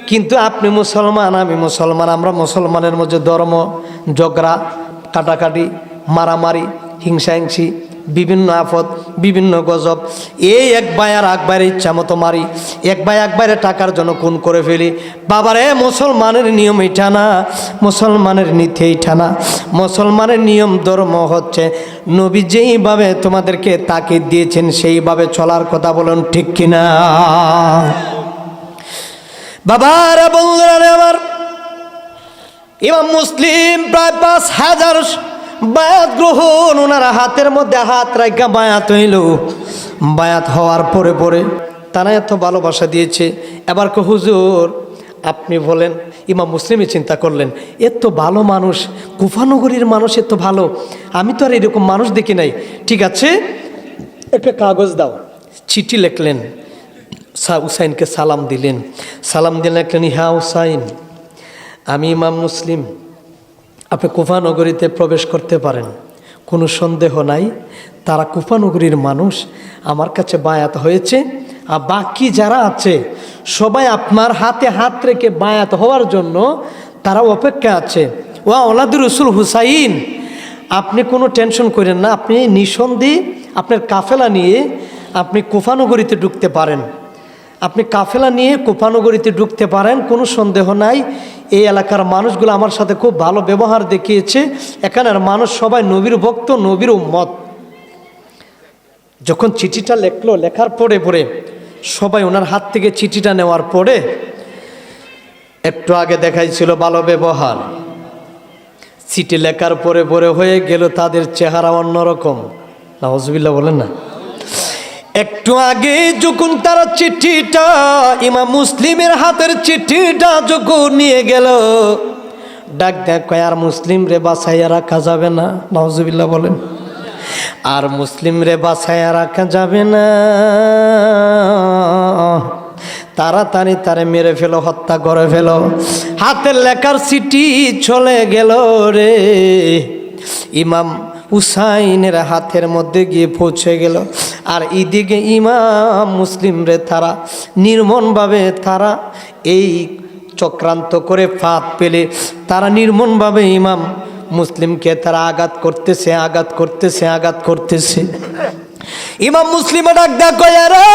কিন্তু আপনি মুসলমান, আমি মুসলমান, আমরা মুসলমানের মধ্যে ধর্ম ঝগড়া, কাটাকাটি, মারামারি, হিংসাহিংসি, বিভিন্ন আফত, বিভিন্ন গজব, এই এক ভাই আর এক ভাইয়ের ইচ্ছা মতো মারি, এক ভাই এক ভাইয়ের টাকার জন্য খুন করে ফেলি। বাবারে মুসলমানের নিয়ম এইটা না, মুসলমানের নীতি এইটা না। মুসলমানের নিয়ম ধর্ম হচ্ছে নবী যেইভাবে তোমাদেরকে তাকিদ দিয়েছেন সেইভাবে চলার কথা। বলুন ঠিক কিনা? বাবারা বন্ধুরা আমার, ইমাম মুসলিম প্রায় 5000 বায়াত গ্রহণ, ওনারা হাতের মধ্যে হাত রাখা বায়াত হইল। বায়াত হওয়ার পরে পরে তারা এত ভালোবাসা দিয়েছে। এবার হুজুর আপনি বলেন, ইমাম মুসলিমই চিন্তা করলেন, এত ভালো মানুষ, কুফানগরীর মানুষ এত ভালো, আমি তো আর এরকম মানুষ দেখি নাই। ঠিক আছে, একটা কাগজ দাও। চিঠি লিখলেন, হুসাইনকে সালাম দিলেন। সালাম দিলেন, লিখলেন, হ্যাঁ হুসাইন, আমি ইমাম মুসলিম, আপনি কুফানগরীতে প্রবেশ করতে পারেন, কোনো সন্দেহ নাই। তারা কুফানগরীর মানুষ, আমার কাছে বায়াত হয়েছে, আর বাকি যারা আছে সবাই আপনার হাতে হাত রেখে বায়াত হওয়ার জন্য তারা অপেক্ষা আছে। ওয়া ওলাদুর রসুল হুসাইন, আপনি কোনো টেনশন করেন না, আপনি নিঃসন্দেহে আপনার কাফেলা নিয়ে আপনি কুফানগরীতে ঢুকতে পারেন। আপনি কাফেলা নিয়ে কুফানগরীতে ঢুকতে পারেন, কোনো সন্দেহ নাই। এই এলাকার মানুষগুলো আমার সাথে খুব ভালো ব্যবহার দেখিয়েছে, এখানের মানুষ সবাই নবীর ভক্ত, নবীর উম্মত। যখন চিঠিটা লেখলো, লেখার পরে পরে সবাই ওনার হাত থেকে চিঠিটা নেওয়ার পরে, একটু আগে দেখাইছিল ভালো ব্যবহার, চিঠি লেখার পরে পরে হয়ে গেল তাদের চেহারা অন্যরকম। নাউজুবিল্লাহ বলেন না। একটু আগে যখন তারা চিঠিটা, ইমাম মুসলিমের হাতের চিঠিটা যখন নিয়ে গেল, ডাক দেখ কয়, আর মুসলিম রে বাছাইয়া রাখা যাবে না। নাউজুবিল্লাহ বলেন। আর মুসলিম রে বাছাইয়া রাখা যাবে না, তাড়াতাড়ি তারে মেরে ফেলো, হত্যা করে ফেলো। হাতের লেখার চিঠি চলে গেল রে, ইমাম হুসাইনের হাতের মধ্যে গিয়ে পৌঁছে গেল। আর এদিকে ইমাম মুসলিম রে তারা নির্মমভাবে তারা এই চক্রান্ত করে ফাঁদ পেলে তারা নির্মমভাবে ইমাম মুসলিমকে তারা আঘাত করতেছে, আঘাত করতেছে, আঘাত করতেছে। ইমাম মুসলিম ডাক ডাক এরে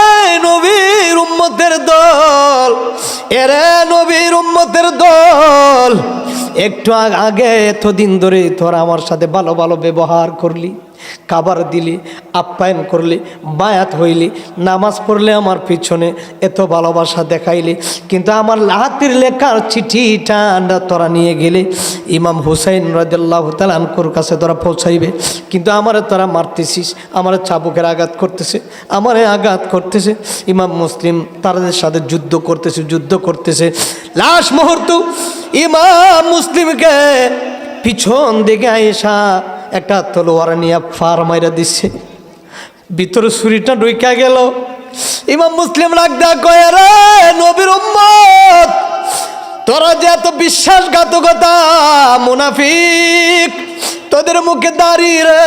নবীর উম্মতের দল, এরে নবীর উম্মতের দল, একটু আগে এতদিন ধরে তোরা আমার সাথে ভালো ভালো ব্যবহার করলি, খাবার দিলি, আপ্যায়ন করলি, বায়াত হইলি, নামাজ পড়লে আমার পিছনে এত ভালোবাসা দেখাইলি, কিন্তু আমার হাতের লেখার চিঠিটা তোরা নিয়ে গেলে ইমাম হুসাইন রাদিয়াল্লাহু তাআলা আনহুর কাছে তোরা পৌঁছাইবে, কিন্তু আমারে তোরা মারতেছিস, আমার চাবুকের আঘাত করতেছে, আমারে আঘাত করতেছে। ইমাম মুসলিম তাদের সাথে যুদ্ধ করতেছে, যুদ্ধ করতেছে। লাস্ট মুহূর্ত ইমাম মুসলিমকে পিছন দিকে আয়েশা একটা তলোয়ার নিয়ে ফার মাইরা দিচ্ছে, ভিতরে ছুরিটা ঢুইকা গেল। ইমাম মুসলিম রাগদা কয়, রে নবীর উম্মত, তোরা যে এত বিশ্বাসঘাতকতা, মুনাফিক, তোদের মুখে দাঁড়িয়ে রে,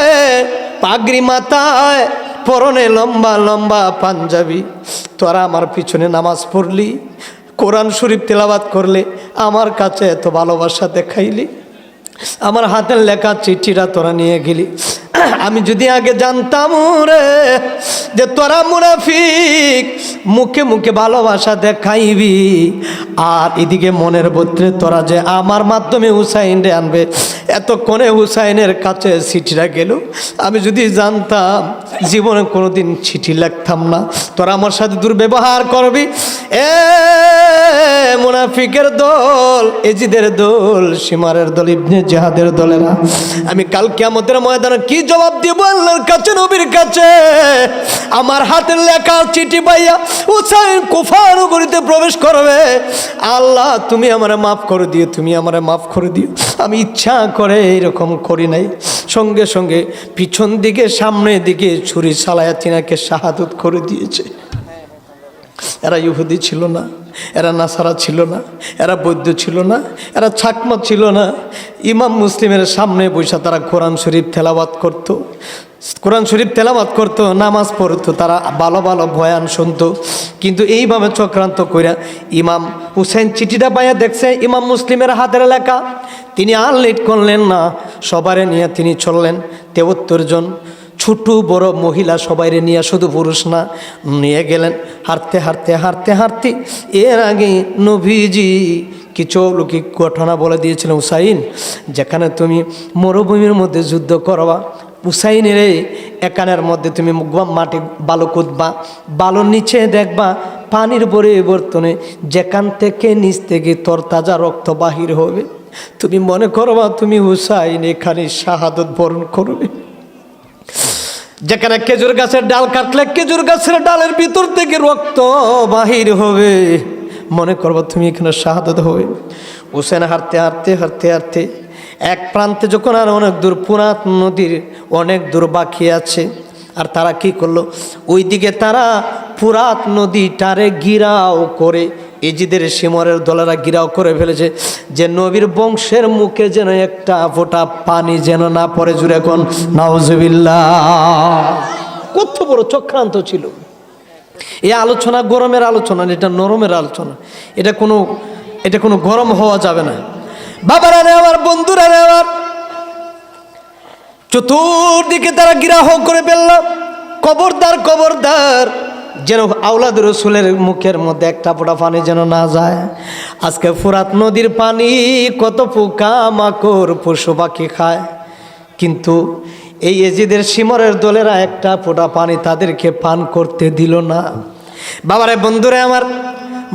পাগড়ি মাথায়, পরনে লম্বা লম্বা পাঞ্জাবি, তোরা আমার পিছনে নামাজ পড়লি, কোরআন শরীফ তেলাওয়াত করলে, আমার কাছে এত ভালোবাসা দেখাইলি, আমার হাতের লেখা চিঠিটা তোরা নিয়ে গেলি। আমি যদি আগে জানতাম রে যে তোরা মুনাফিক, মুখে মুখে ভালোবাসা দেখাইবি, আর এদিকে মনের ভিতরে তোরা যে আমার মাধ্যমে হুসাইন রে আনবে, এতক্ষণে হুসাইনের কাছে চিঠিটা গেল। আমি যদি জানতাম জীবনে কোনোদিন চিঠি লিখতাম না। তোরা আমার সাথে দুর্ব্যবহার করবি। এ মুনাফিকের দল, এজিদের দল, শিমারের দল, ইবনে জিহাদের দলেরা, আমি কাল কিয়ামতের ময়দানে কি জবাব দিব আল্লাহর কাছে, নবীর কাছে? আমার হাতের লেখা চিঠি পাইয়া হুসাইন কুফা নগরীতে প্রবেশ করবে। আল্লাহ তুমি আমারে মাফ করে দিও, তুমি আমারে মাফ করে দিও। আমি ইচ্ছা করে এরকম করি নাই। সঙ্গে সঙ্গে পিছন দিকে সামনের দিকে ছুরি চালায়া তিনাকে শাহাদত করে দিয়েছে। এরা ইহুদি ছিল না, এরা নাসারা ছিল না, এরা বৌদ্ধ ছিল না, এরা ছাকমা ছিল না। ইমাম মুসলিমের সামনে বসে তারা কোরআন শরীফ তেলাওয়াত করত, কোরআন শরীফ তেলাওয়াত করতো, নামাজ পড়তো, তারা ভালো ভালো বয়ান শুনতো। কিন্তু এইভাবে চক্রান্ত কইরা ইমাম হুসাইন চিঠিটা পাইয়া দেখছে ইমাম মুসলিমের হাতের লেখা। তিনি আর লেট করলেন না, সবারে নিয়ে তিনি চললেন। ৭৩ জন ছোট বড় মহিলা সবাইরে নিয়ে, শুধু পুরুষ না, নিয়ে গেলেন। হাঁটতে হাঁটতে হাঁটতে হাঁটতে এর আগে নবীজি কিছু অলৌকিক ঘটনা বলে দিয়েছিলেন। হুসাইন, যেখানে তুমি মরুভূমির মধ্যে যুদ্ধ করবা, হুসাইনের একানের মধ্যে তুমি মাটি বালু কুদবা, বালুর নিচে দেখবা পানির পরিবর্তনে যেখান থেকে নিচ থেকে তরতাজা রক্ত বাহির হবে। তুমি মনে করবা তুমি হুসাইন এখানে শাহাদত বরণ করবে। যেখানে খেজুর গাছের ডাল কাটলে খেজুর গাছের ডালের ভিতর থেকে রক্ত বাহির হবে, মনে করবা তুমি এখানে শাহাদত হবে। হুসেন হাঁটতে হাঁটতে হাঁটতে হাঁটতে এক প্রান্তে যখন আর অনেক দূর, পুরাত নদীর অনেক দূর বাকি আছে, আর তারা কি করলো, ওইদিকে তারা পুরাত নদীটারে গিরাও করে, এজিদের শিমরের দলেরা গিরাও করে ফেলেছে যে নবীর বংশের মুখে যেন একটা ফোঁটা পানি যেন না পড়ে। জুড়ে এখন নাউজুবিল্লাহ। কত বড় চক্রান্ত ছিল! এই আলোচনা গরমের আলোচনা, এটা নরমের আলোচনা, এটা কোনো গরম হওয়া যাবে না। বাবারা রে আমার, বন্ধুরা রে আমার, চতুর্দিকে তারা গিরাহ করে ফেলল। খবরদার খবরদার, যেন আওলাদ রসুলের মুখের মধ্যে একটা ফোঁটা পানি যেন না যায়। আজকে ফুরাত নদীর পানি কত পোকা মাকড় পশু পাখি খায়, কিন্তু এই এজিদের শিমরের দলেরা একটা ফোঁটা পানি তাদেরকে পান করতে দিল না। বাবারে বন্ধুরে আমার,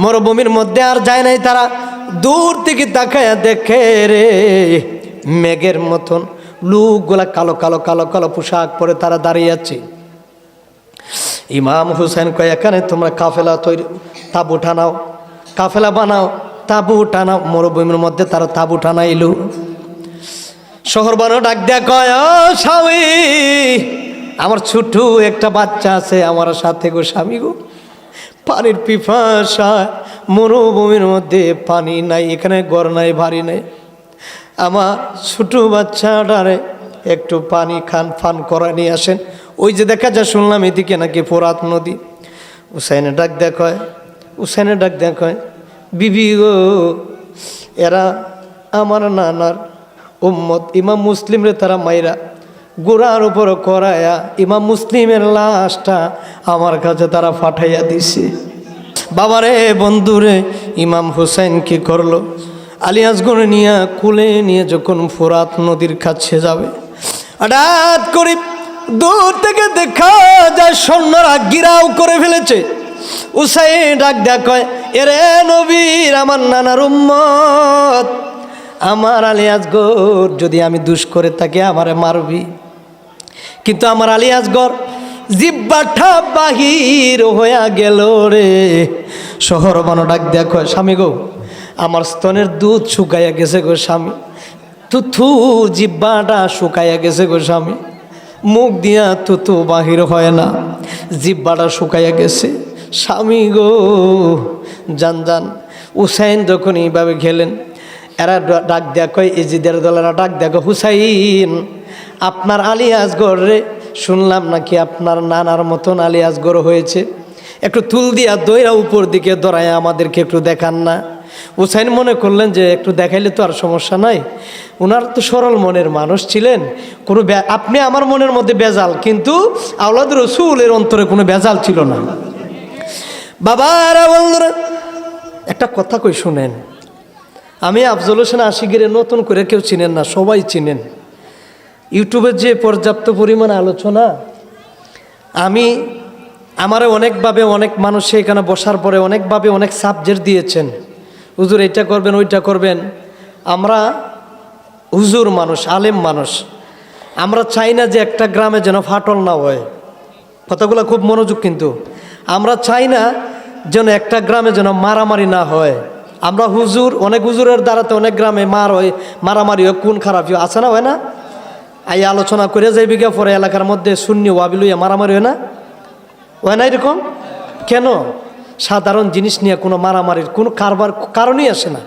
মরুভূমির মধ্যে আর যায় নাই তারা। দূর থেকে তাকায়া দেখে রে, মেঘের মতন লোকগুলা কালো কালো কালো কালো পোশাক পরে তারা দাঁড়িয়ে আছে। ইমাম হুসাইন কয়, এখানে তোমরা কাফেলা তৈরি, তাবু টানাও, কাফেলা বানাও, তাবু টানাও। মরুভূমির মধ্যে তারা তাবু টানাইল। শহর বানো ডাক দেয়া কয়, ও স্বামী, আমার ছোট একটা বাচ্চা আছে আমার সাথে গো স্বামী গো, পানির পিপাসা, মরুভূমির মধ্যে পানি নাই, এখানে ঘর নাই, বাড়ি নাই, আমার ছোট বাচ্চাটারে একটু পানি খান পান করে নিয়ে আসেন। ওই যে দেখা যায়, শুনলাম এদিকে নাকি ফোরাত নদী। হুসাইনে ডাক দেখায়, হুসাইনে ডাক দেখায়, বিবি গো, এরা আমার নানার উম্মত, ইমাম মুসলিমরে তারা মাইরা গোড়ার উপর করায়া ইমাম মুসলিমের লাশটা আমার কাছে তারা পাঠাইয়া দিছে। বাবারে বন্ধুরে, ইমাম হুসাইন কি করলো, আলিয়াজগড় নিয়ে কুলে নিয়ে যখন ফোরাত নদীর কাছে যাবে, হঠাৎ করে দূর থেকে দেখা যায় সৈন্যরা গিরাও করে ফেলেছে। হুসাইন ডাক দেখায়, এরে নবীর আমার নানার উম্মত, আমার আলিয়াজগড় যদি আমি দুষ করে থাকি আমারে মারবি, কিন্তু আমার আলিয়াজগড় জিব্বাটা বাহির হইয়া গেল রে। শহর বানো ডাক দেখো, স্বামী গো, আমার স্তনের দুধ শুকাইয়া গেছে গো স্বামী, তুথু জিব্বাটা শুকাইয়া গেছে গো স্বামী, মুখ দিয়া তুতু বাহির হয় না, জিব্বাটা শুকাইয়া গেছে স্বামী গো, জান জান। হুসাইন যখন এইভাবে গেলেন, এরা ডাক দেখো, এজিদের দলেরা ডাক দেখো, হুসাইন, আপনার আলিয়াজগড় রে, শুনলাম নাকি আপনার নানার মতন আলিয়াজগড় হয়েছে, একটু তুল দিয়া দইরা উপর দিকে দৌড়ায় আমাদেরকে একটু দেখান না। হুসাইন মনে করলেন যে একটু দেখাইলে তো আর সমস্যা নাই, ওনার তো সরল মনের মানুষ ছিলেন, কোনো আপনি আমার মনের মধ্যে বেজাল, কিন্তু আওলাদ রসুলের অন্তরে কোনো বেজাল ছিল না। বাবারা বন্ধুরা, একটা কথা কই শুনেন, আমি আফজল হোসেন আশিকিরে নতুন করে কেউ চিনেন না, সবাই চিনেন। ইউটিউবে যে পর্যাপ্ত পরিমাণ আলোচনা, আমি আমারে অনেকভাবে অনেক মানুষ এখানে বসার পরে অনেকভাবে অনেক সাবজেক্ট দিয়েছেন, হুজুর এটা করবেন ওইটা করবেন। আমরা হুজুর মানুষ, আলেম মানুষ, আমরা চাই না যে একটা গ্রামে যেন ফাটল না হয়। কথাগুলো খুব মনোযোগ, কিন্তু আমরা চাই না যেন একটা গ্রামে যেন মারামারি না হয়। আমরা হুজুর, অনেক হুজুরের দ্বারাতে অনেক গ্রামে মারামারি হয়, কোন খারাপ আছে না, হয় না? এই আলোচনা করে যাই বিঘা পরে এলাকার মধ্যে শূন্য ওয়াবি লইয়া মারামারি হয় না, হয় না এরকম? কেন? সাধারণ জিনিস নিয়ে কোনো মারামারির কোনো কারণই আসে না।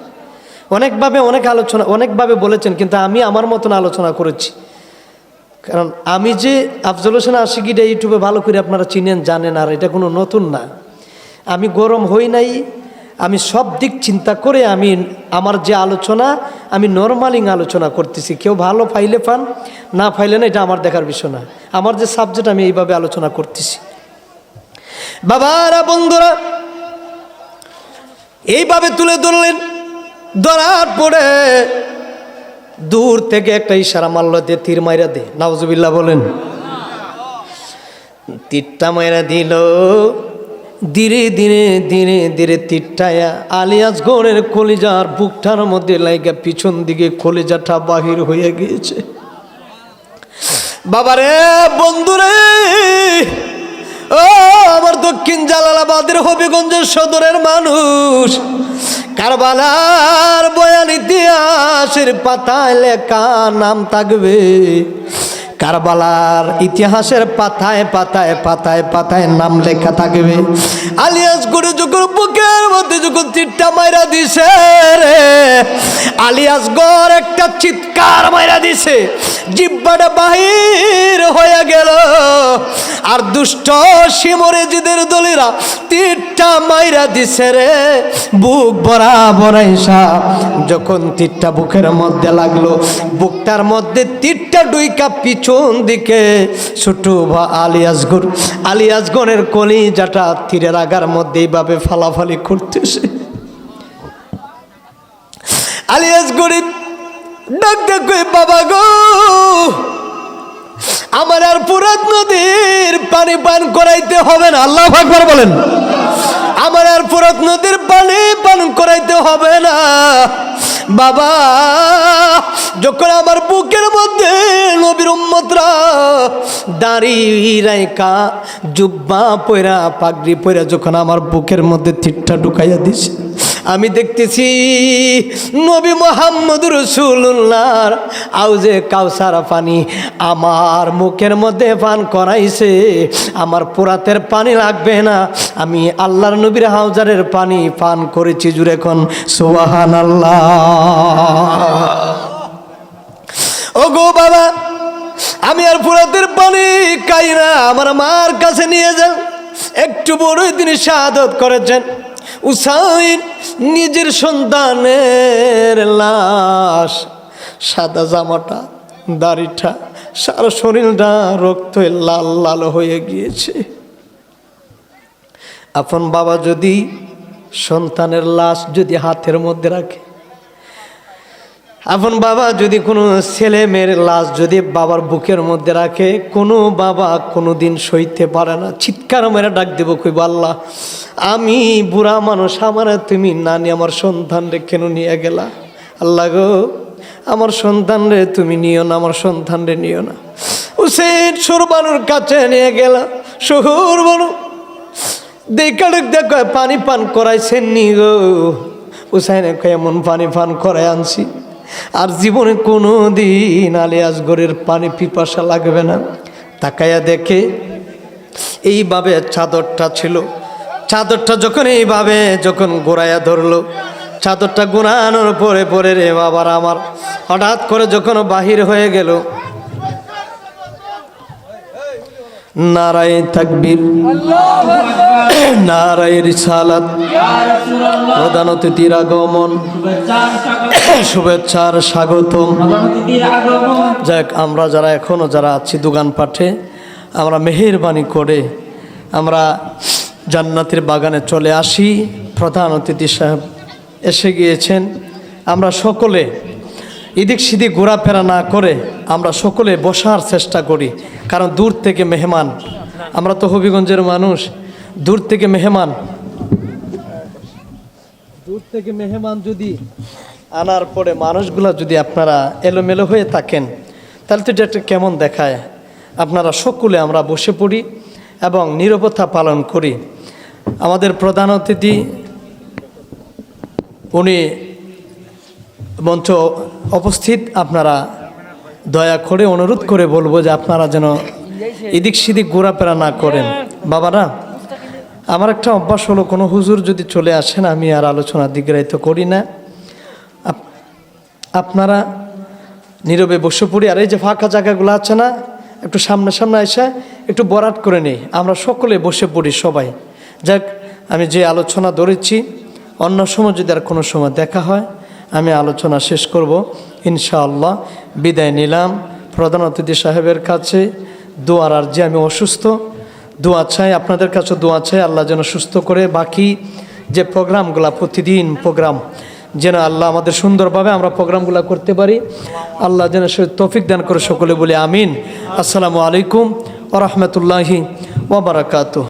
অনেকভাবে অনেক আলোচনা অনেকভাবে বলেছেন, কিন্তু আমি আমার মতন আলোচনা করেছি। কারণ আমি যে আফজল হোসেন আশিকিটা ইউটিউবে ভালো করে আপনারা চিনেন, জানেন, আর এটা কোনো নতুন না। আমি গরম হই নাই, আমি সব দিক চিন্তা করে আমি আমার যে আলোচনা, আমি নর্মালিং আলোচনা করতেছি। কেউ ভালো ফাইলে পান, না ফাইলে না, এটা আমার দেখার বিষয় না। আমার যে সাবজেক্ট, আমি এইভাবে আলোচনা করতেছি। বাবারা বন্ধুরা, এইভাবে তুলে ধরলেন, ধরার পরে দূর থেকে একটা ইশারা মারল, দে তীর মাইরা দে। নাউজুবিল্লাহ বলেন। তীরটা মাইরা দিল। ধীরে ধীরে ধীরে ধীরে তীরটায়া আলিয়াজগড়ের কলিজার বুকটার মধ্যে লাইগা পিছন দিকে কলিজাটা বাহির হয়ে গিয়েছে। বাবারে বন্ধুরে, ও আমার দক্ষিণ জালালাবাদের হবিগঞ্জের সদরের মানুষ, কারবালার বয়ান ইতিহাসের পাতায় লেখা নাম থাকবে। কারবালার ইতিহাসের পাতায় পাতায় পাতায় পাতায় নাম লেখা থাকবে। আলিয়াজগড়ে যখন বুকের মধ্যে যখন তীরটা মাইরা দিছে রে, আলিয়াজগড় একটা চিৎকার মাইরা দিছে, জিব্বাটা বাহির হয়ে গেল। আর দুষ্ট শিমরেজিদের দলেরা তীরটা মাইরা দিছে রে, বুক বরাবর আইসা যখন তীরটা বুকের মধ্যে লাগলো, বুকটার মধ্যে তীরটা ডুইকা পিছন দিকে ছোট আলিয়াজগড়ের কলিজাটা তীরের আগার মধ্যে এইভাবে ফালাফালি করতেছে। আলিয়াজগড়ে ডাক ডাক করে, বাবা গো, আমার আর ফুরাত নদীর পানি পান করাইতে হবে না। আল্লাহু আকবার বলেন। আমার আর ফুরাত নদীর পানি পান করাইতে হবে না বাবা। যখন আমার বুকের মধ্যে নবীর উম্মতরা দাড়ি রাইকা জুব্বা পয়রা পাগড়ি পয়রা যখন আমার বুকের মধ্যে তীরটা ঢুকাইয়া দিছে, আমি দেখতেছি নবী মুহাম্মদ রাসূলুল্লাহর আউজে কাউসার পানি আমার মুখের মধ্যে পান করাইছে। আমার পুরাতের পানি লাগবে না, আমি আল্লাহর নবীর হাউজারের পানি পান করেছি। জুড়ে কোন সুবহানাল্লাহ। ও গো বাবা, আমি আর পুরাতের পানি খাই না, আমার মার কাছে নিয়ে যান। একটু বড়ই তিনি শাহাদত করেছেন। হুসাইন নিজের সন্তানের লাশ, সাদা জামাটা, দাড়িটা, সারা শরীরটা রক্তে লাল লাল হয়ে গিয়েছে। আপন বাবা যদি সন্তানের লাশ যদি হাতের মধ্যে রাখে, আপন বাবা যদি কোনো ছেলে মেয়ের লাশ যদি বাবার বুকের মধ্যে রাখে, কোনো বাবা কোনো দিন সইতে পারে না, চিৎকার মেরে ডাক দেবো, কইব আল্লাহ আমি বুড়া মানুষ, আমার তুমি নানি আমার সন্তান রে কেন নিয়ে গেলা? আল্লাহ গো, আমার সন্তান রে তুমি নিও না, আমার সন্তান রে নিও না। হুসেন সুরবানুর কাছে নিয়ে গেলা। শহুর বানু দেখাড়ক দেখ পানি পান করাইছেন নি গো? হুসাইনে এমন পানি পান করাই আনছি, আর জীবনে কোনো দিন আলিয়াজগড়ের পানি পিপাসা লাগবে না। তাকায়া দেখে এইভাবে চাদরটা ছিল, চাদরটা যখন এইভাবে যখন গোড়াইয়া ধরলো, চাদরটা গোড়ানোর পরে পরে রে বাবার আমার হঠাৎ করে যখন বাহির হয়ে গেল, নারায়ে তাকবীর, নারায়ে রিসালাত, প্রধান অতিথির আগমন, শুভেচ্ছার স্বাগতম। যাক, আমরা যারা এখনো যারা আছি দোকানপাটে, আমরা মেহেরবানি করে আমরা জান্নাতের বাগানে চলে আসি। প্রধান অতিথি সাহেব এসে গিয়েছেন। আমরা সকলে এদিক সেদিক ঘোরাফেরা না করে আমরা সকলে বসার চেষ্টা করি, কারণ দূর থেকে মেহমান, আমরা তো হবিগঞ্জের মানুষ, দূর থেকে মেহমান যদি আনার পরে মানুষগুলা যদি আপনারা এলোমেলো হয়ে থাকেন তাহলে তো এটা কেমন দেখায়। আপনারা সকলে আমরা বসে পড়ি এবং নীরবতা পালন করি। আমাদের প্রধান অতিথি উনি মঞ্চ উপস্থিত, আপনারা দয়া করে অনুরোধ করে বলবো যে আপনারা যেন এদিক সেদিক ঘোরাফেরা না করেন। বাবারা, আমার একটা অভ্যাস হলো, কোনো হুজুর যদি চলে আসেন আমি আর আলোচনা দীর্ঘায়িত করি না, আপনারা নীরবে বসে পড়ি। আর এই যে ফাঁকা জায়গাগুলো আছে না, একটু সামনে সামনে এসে একটু বরাত করে নেই, আমরা সকলে বসে পড়ি সবাই। যাক, আমি যে আলোচনা ধরেছি অন্য সময় যদি আর কোনো সময় দেখা হয় আমি আলোচনা শেষ করব ইনশাআল্লাহ। বিদায় নিলাম। প্রধান অতিথি সাহেবের কাছে দোয়ার আরজি, আমি অসুস্থ, দোয়া চাই, আপনাদের কাছে দোয়া চাই আল্লাহ যেন সুস্থ করে বাকি যে প্রোগ্রামগুলো, প্রতিদিন প্রোগ্রাম যেন আল্লাহ আমাদের সুন্দরভাবে আমরা প্রোগ্রামগুলো করতে পারি, আল্লাহ যেন সে তৌফিক দান করে। সকলে বলি আমিন। আসসালামু আলাইকুম ওয়া রাহমাতুল্লাহি ওয়া বারাকাতুহু।